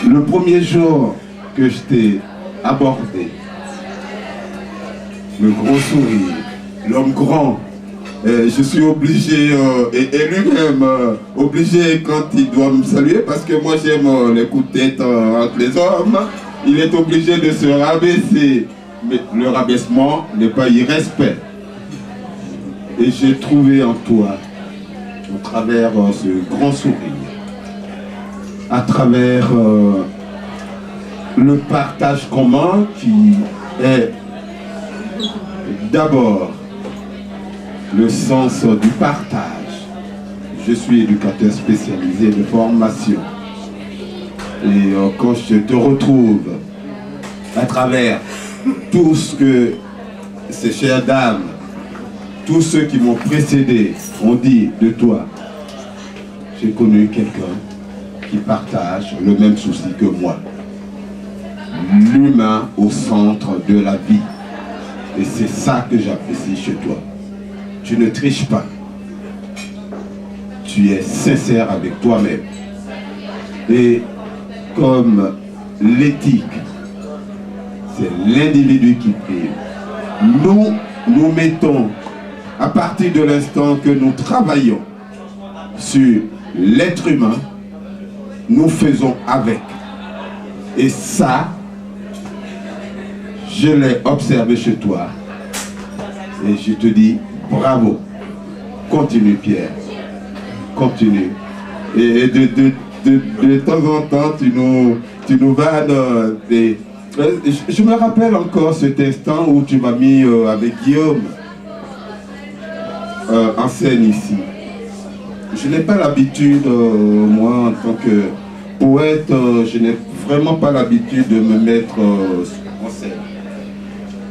le premier jour que je t'ai abordé, le gros sourire, l'homme grand, je suis obligé, et lui-même obligé quand il doit me saluer, parce que moi j'aime les coups de tête entre les hommes, il est obligé de se rabaisser. Mais le rabaissement n'est pas irrespect. Et j'ai trouvé en toi, au travers ce grand sourire, à travers le partage commun qui est d'abord le sens du partage. Je suis éducateur spécialisé de formation. Et quand je te retrouve à travers tout ce que ces chères dames, tous ceux qui m'ont précédé ont dit de toi, j'ai connu quelqu'un qui partage le même souci que moi. L'humain au centre de la vie. Et c'est ça que j'apprécie chez toi. Tu ne triches pas. Tu es sincère avec toi-même. Et comme l'éthique, c'est l'individu qui prime. Nous mettons, à partir de l'instant que nous travaillons sur l'être humain, nous faisons avec. Et ça, je l'ai observé chez toi. Et je te dis bravo. Continue Pierre. Continue. Et de temps en temps, tu nous vannes. Je me rappelle encore cet instant où tu m'as mis avec Guillaume en scène ici. Je n'ai pas l'habitude, moi en tant que poète, je n'ai vraiment pas l'habitude de me mettre en scène.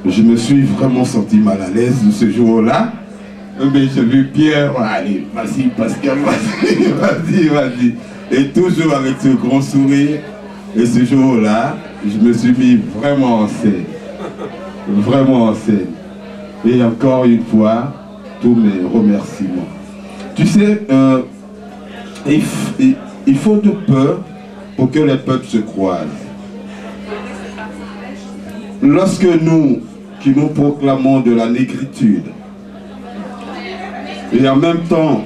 Je me suis vraiment senti mal à l'aise ce jour-là. Mais j'ai vu Pierre, allez, vas-y Pascal, vas-y. Et toujours avec ce grand sourire. Et ce jour-là, je me suis mis vraiment en scène. Vraiment en scène. Et encore une fois, tous mes remerciements. Tu sais, il faut de peur pour que les peuples se croisent. Lorsque nous, qui nous proclamons de la négritude, et en même temps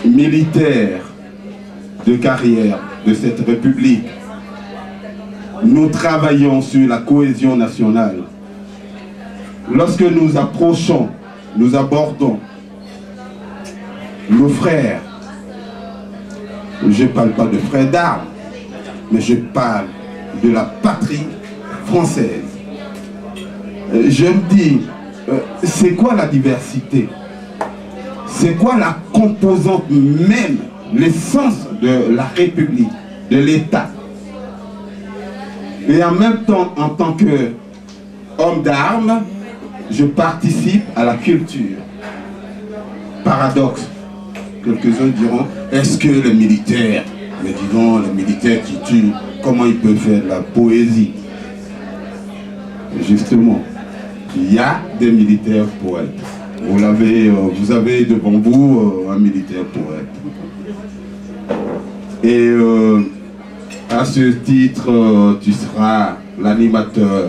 militaires de carrière de cette République, nous travaillons sur la cohésion nationale. lorsque nous approchons, nous abordons nos frères, je ne parle pas de frères d'armes, mais je parle de la patrie française. Je me dis, c'est quoi la diversité? C'est quoi la composante même, l'essence de la République, de l'État? Et en même temps, en tant qu'homme d'armes, je participe à la culture. Paradoxe. Quelques-uns diront, est-ce que les militaires, mais disons les militaires qui tuent, comment ils peuvent faire de la poésie? Justement, il y a des militaires poètes. Vous avez devant vous un militaire poète. Et à ce titre, tu seras l'animateur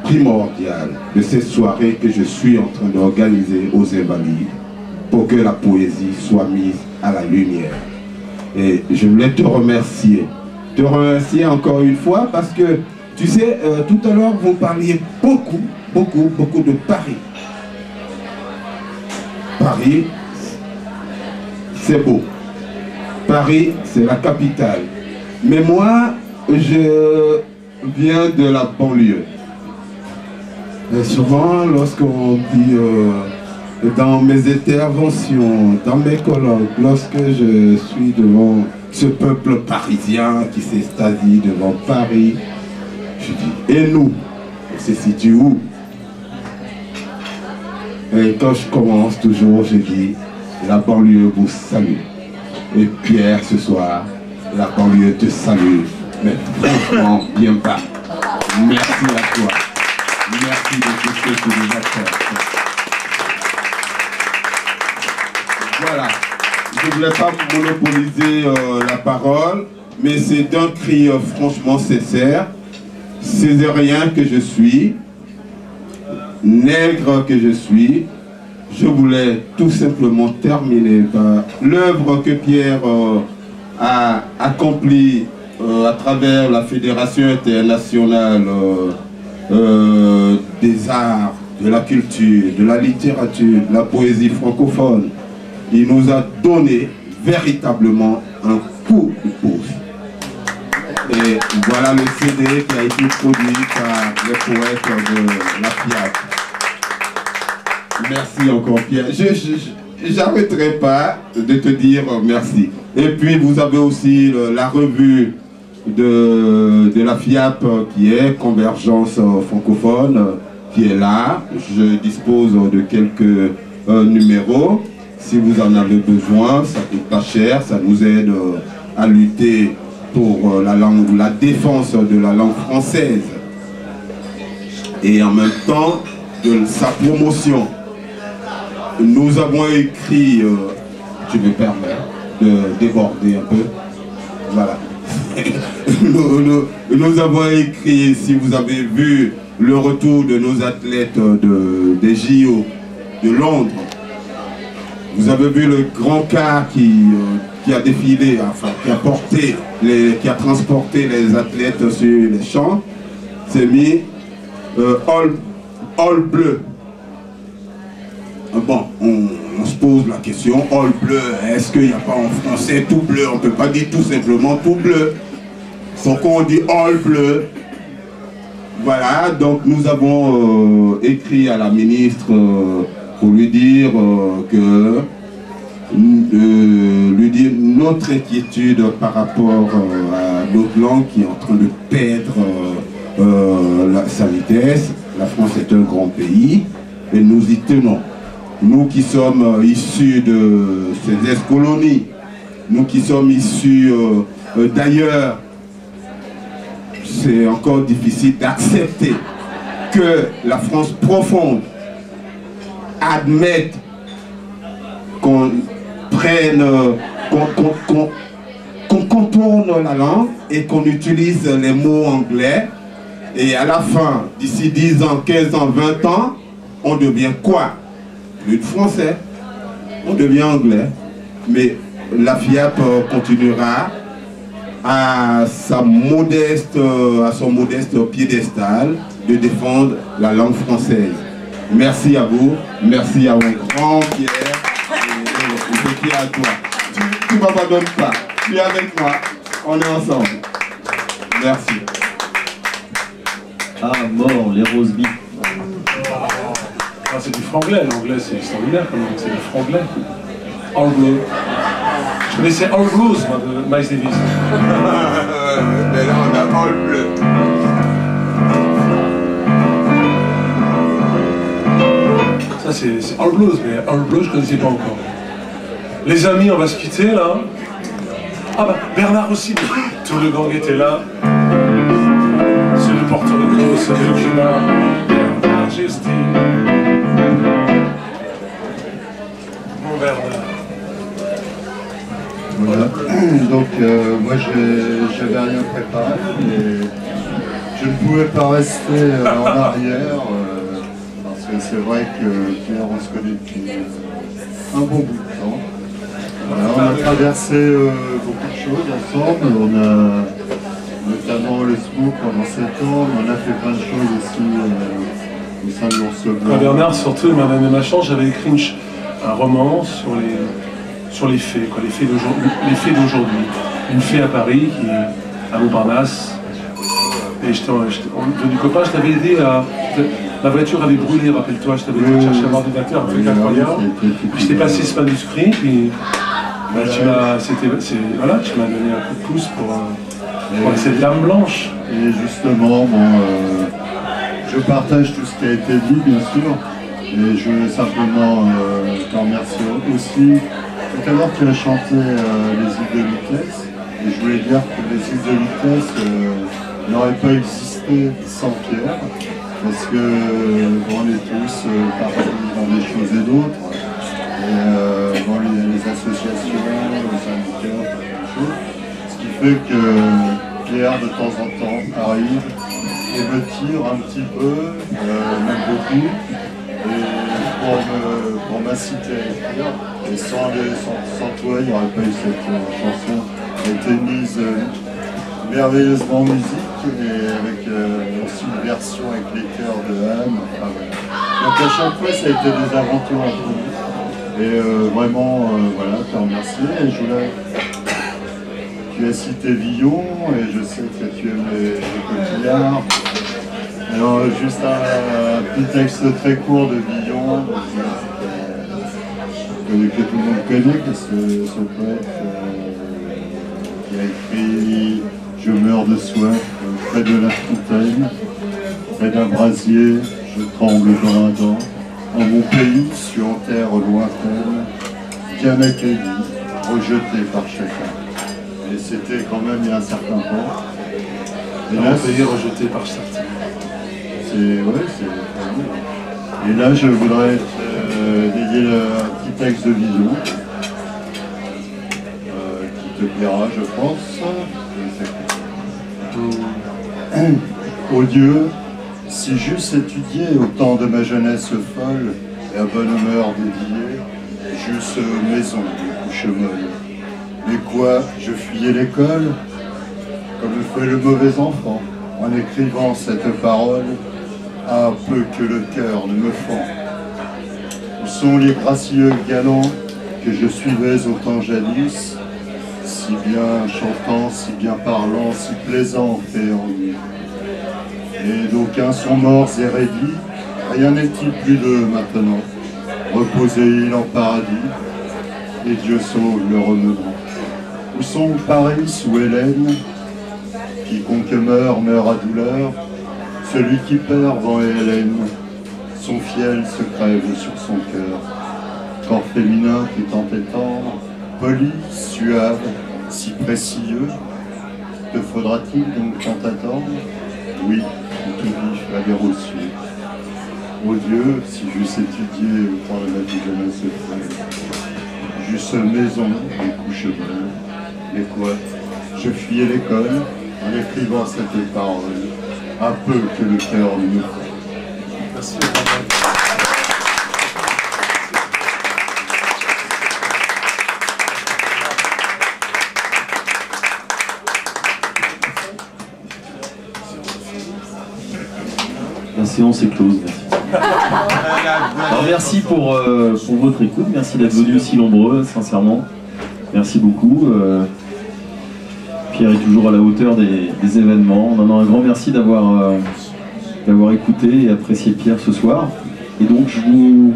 primordial de cette soirée que je suis en train d'organiser aux Invalides pour que la poésie soit mise à la lumière. Et je voulais te remercier encore une fois parce que, tu sais, tout à l'heure, vous parliez beaucoup de Paris. Paris, c'est beau. Paris, c'est la capitale. Mais moi, je viens de la banlieue. Et souvent, lorsqu'on dit dans mes interventions, dans mes colloques, lorsque je suis devant ce peuple parisien qui s'extasie devant Paris, je dis, et nous, on se situe où? Et quand je commence toujours, je dis, la banlieue vous salue. Et Pierre, ce soir, la banlieue te salue, mais franchement, bien pas. Merci à toi. Merci de tout ce que tu nous apportes. Voilà. Je ne voulais pas monopoliser la parole, mais c'est un cri franchement sincère. Césarien que je suis, nègre que je suis, je voulais tout simplement terminer par l'œuvre que Pierre a accomplie à travers la Fédération internationale des arts, de la culture, de la littérature, de la poésie francophone. Il nous a donné véritablement un coup de pouce. Et voilà le CD qui a été produit par les poètes de la FIAP. Merci encore Pierre. Je n'arrêterai pas de te dire merci. Et puis vous avez aussi la revue de la FIAP qui est Convergence francophone, qui est là. Je dispose de quelques numéros. Si vous en avez besoin, ça coûte pas cher, ça nous aide à lutter pour la défense de la langue française et en même temps de sa promotion. Nous avons écrit, tu me permets de déborder un peu, voilà. nous avons écrit, si vous avez vu le retour de nos athlètes des JO de Londres, vous avez vu le grand car qui a défilé, enfin qui a transporté les athlètes sur les champs, c'est mis all bleu. Bon, on se pose la question, all bleu, est-ce qu'il n'y a pas en français tout bleu? On ne peut pas dire tout simplement tout bleu. Donc on dit all bleu. Voilà, donc nous avons écrit à la ministre pour lui dire notre inquiétude par rapport à notre langue qui est en train de perdre sa vitesse. La France est un grand pays et nous y tenons. Nous qui sommes issus de ces ex-colonies, nous qui sommes issus d'ailleurs, c'est encore difficile d'accepter que la France profonde admette qu'on prenne, qu'on contourne la langue et qu'on utilise les mots anglais et à la fin, d'ici 10 ans, 15 ans, 20 ans, on devient quoi? Plus de français, on devient anglais. Mais la FIAP continuera à son modeste piédestal de défendre la langue française. Merci à vous, merci à mon grand Pierre, et petit à toi. Tu ne m'abandonnes pas, tu es avec moi, on est ensemble. Merci. Ah, mort, les Roseby. Ah, c'est du franglais, l'anglais c'est extraordinaire quand même, c'est du franglais. All Blues. Je connaissais All Blues, moi, de Miles Davis. Mais là on a All Bleu. Ça c'est All Blues, mais All Blues je ne connaissais pas encore. Les amis, on va se quitter là. Ah bah Bernard aussi, tout le gang était là. C'est le Porto Rico, c'est le Cuba, Bernard Justine. Mon Bernard. Voilà, donc moi j'avais rien préparé, mais je ne pouvais pas rester en arrière, parce que c'est vrai que Pierre, on se connaît depuis un bon bout de temps. Voilà, on a traversé beaucoup de choses ensemble, on a notamment le SMOC pendant 7 ans, mais on a fait plein de choses aussi au sein de l'Ours Blanc. Bernard, surtout, il m'a donné ma chance, j'avais écrit un roman sur les faits, quoi, les faits d'aujourd'hui. Une fée à Paris, qui est à Montparnasse. Et du copain, je t'avais aidé à... La voiture avait brûlé, rappelle-toi, je t'avais aidé à chercher un ordinateur, un truc incroyable. Puis je t'ai passé ce manuscrit, puis bah, tu m'as donné un coup de pouce pour cette dame blanche. Et justement, bon, je partage tout ce qui a été dit, bien sûr. Et je veux simplement t'en remercier aussi. Tout à l'heure, tu as chanté les îles de vitesse. Et je voulais dire que les îles de vitesse n'auraient pas existé sans Pierre. Parce que bon, on est tous partis dans des choses et d'autres. Et bon, les associations, les syndicats, plein de choses. Ce qui fait que Pierre, de temps en temps, arrive et me tire un petit peu, même beaucoup. Et pour m'inciter à écrire, et sans toi, il n'y aurait pas eu cette chanson. Elle a été mise merveilleusement en musique, et avec aussi une version avec les chœurs de Anne. Enfin, voilà. Donc à chaque fois, ça a été des aventures entre nous. Et vraiment, voilà, te remercier. Et je voulais... Tu as cité Villon, et je sais que tu aimes les coquillards. Alors, juste un petit texte très court de Villon, que tout le monde connaît, que ce poète qui a écrit « Je meurs de soif, près de la fontaine, près d'un brasier, je tremble dans un dent, en mon pays, sur en terre lointaine, bien accueilli, rejeté par chacun. » Et c'était quand même il y a un certain temps. Et là, pays rejeté par certains. Ouais, c'est... Et là, je voudrais dédier un petit texte de Villon qui te plaira, je pense. Ô Dieu, si j'eusse étudié au temps de ma jeunesse folle et à bonne humeur dédiée, j'eusse maison de couche molle. Mais quoi, je fuyais l'école, comme fait le mauvais enfant, en écrivant cette parole, ah, peu que le cœur ne me fend. Où sont les gracieux galants que je suivais au temps jadis, si bien chantant, si bien parlant, si plaisant et ennui. Et d'aucuns sont morts et raidis, rien n'est-il plus d'eux maintenant. Reposez-ils en paradis, et Dieu sauve le remenant. Où sont Paris ou Hélène, quiconque meurt à douleur, celui qui perd vent et Hélène, son fiel se crève sur son cœur. Corps féminin qui tant est tendre, poli, suave, si précieux, te faudra-t-il donc tant attendre? Oui, tout vif avait reçu. Ô Dieu, si j'eusse étudié au temps de la vie de ma secrète, j'eusse maison et couche bonne. Mais quoi, je fuyais l'école en écrivant cette parole, un peu que le cœur ne me fait. Merci. séance est close, merci. Alors merci pour votre écoute, merci d'être venus si nombreux, sincèrement. Merci beaucoup. Pierre est toujours à la hauteur des événements. Non, un grand merci d'avoir écouté et apprécié Pierre ce soir. Et donc je vous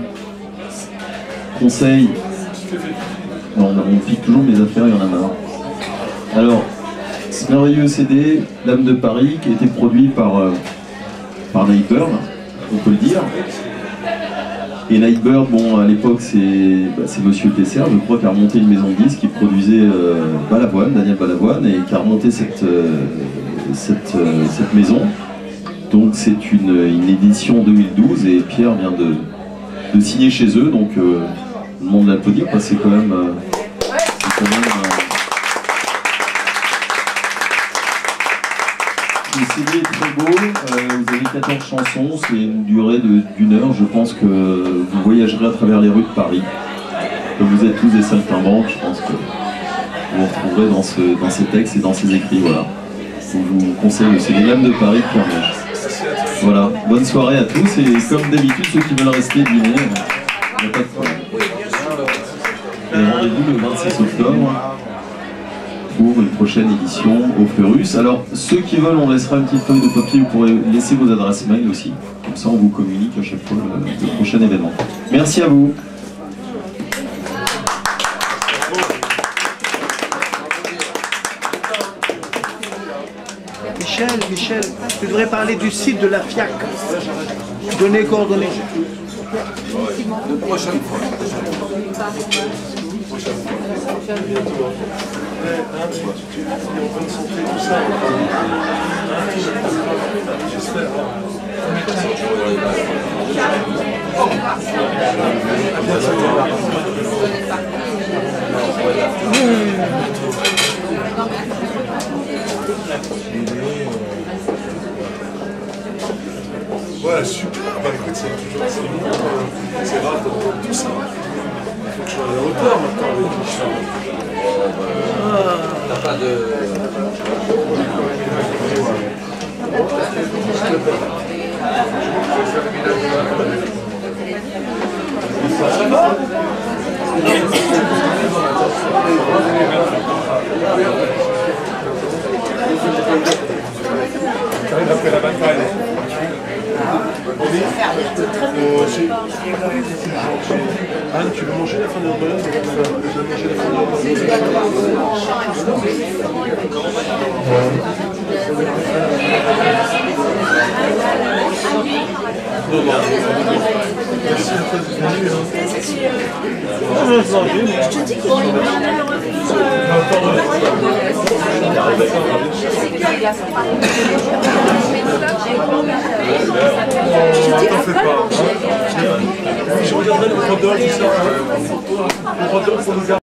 conseille... Non, on pique toujours mes affaires, il y en a marre. Alors, ce merveilleux CD, Dame de Paris, qui a été produit par Nightbird, on peut le dire. Et Nightbird, bon, à l'époque, c'est Monsieur Tesser, je crois, qui a remonté une maison de disques, qui produisait Balavoine, Daniel Balavoine, et qui a remonté cette maison. Donc c'est une édition 2012, et Pierre vient de signer chez eux, donc le monde l'applaudir, parce que c'est quand même... Le CD est très beau, vous avez 14 chansons, c'est une durée d'1 heure, je pense que vous voyagerez à travers les rues de Paris. Comme vous êtes tous des saltimbanques, je pense que vous retrouverez dans ces textes et dans ces écrits, voilà. Donc, je vous conseille le CD Dame de Paris, Pierre Neige. Voilà, bonne soirée à tous, et comme d'habitude, ceux qui veulent rester dîner, il n'y a pas de problème. Et rendez-vous le 26 octobre. Pour une prochaine édition au Fleurus. Alors, ceux qui veulent, on laissera une petite feuille de papier, vous pourrez laisser vos adresses mail aussi. Comme ça, on vous communique à chaque fois le prochain événement. Merci à vous. Michel, tu devrais parler du site de la FIAC. Donner coordonnées. La prochaine fois. Ouais, super. Bah écoute, c'est toujours c'est rare de tout ça. Il faut que je sois à la hauteur maintenant avec Michel. T'as pas de... Ça va? T'arrives après la bataille. Anne, tu veux manger la fin de l'heure? Merci à toi de venir. Je te dis qu'il t'en fais pas. Je regarderai le contrôle, tout ça. Le contrôle pour nous garder.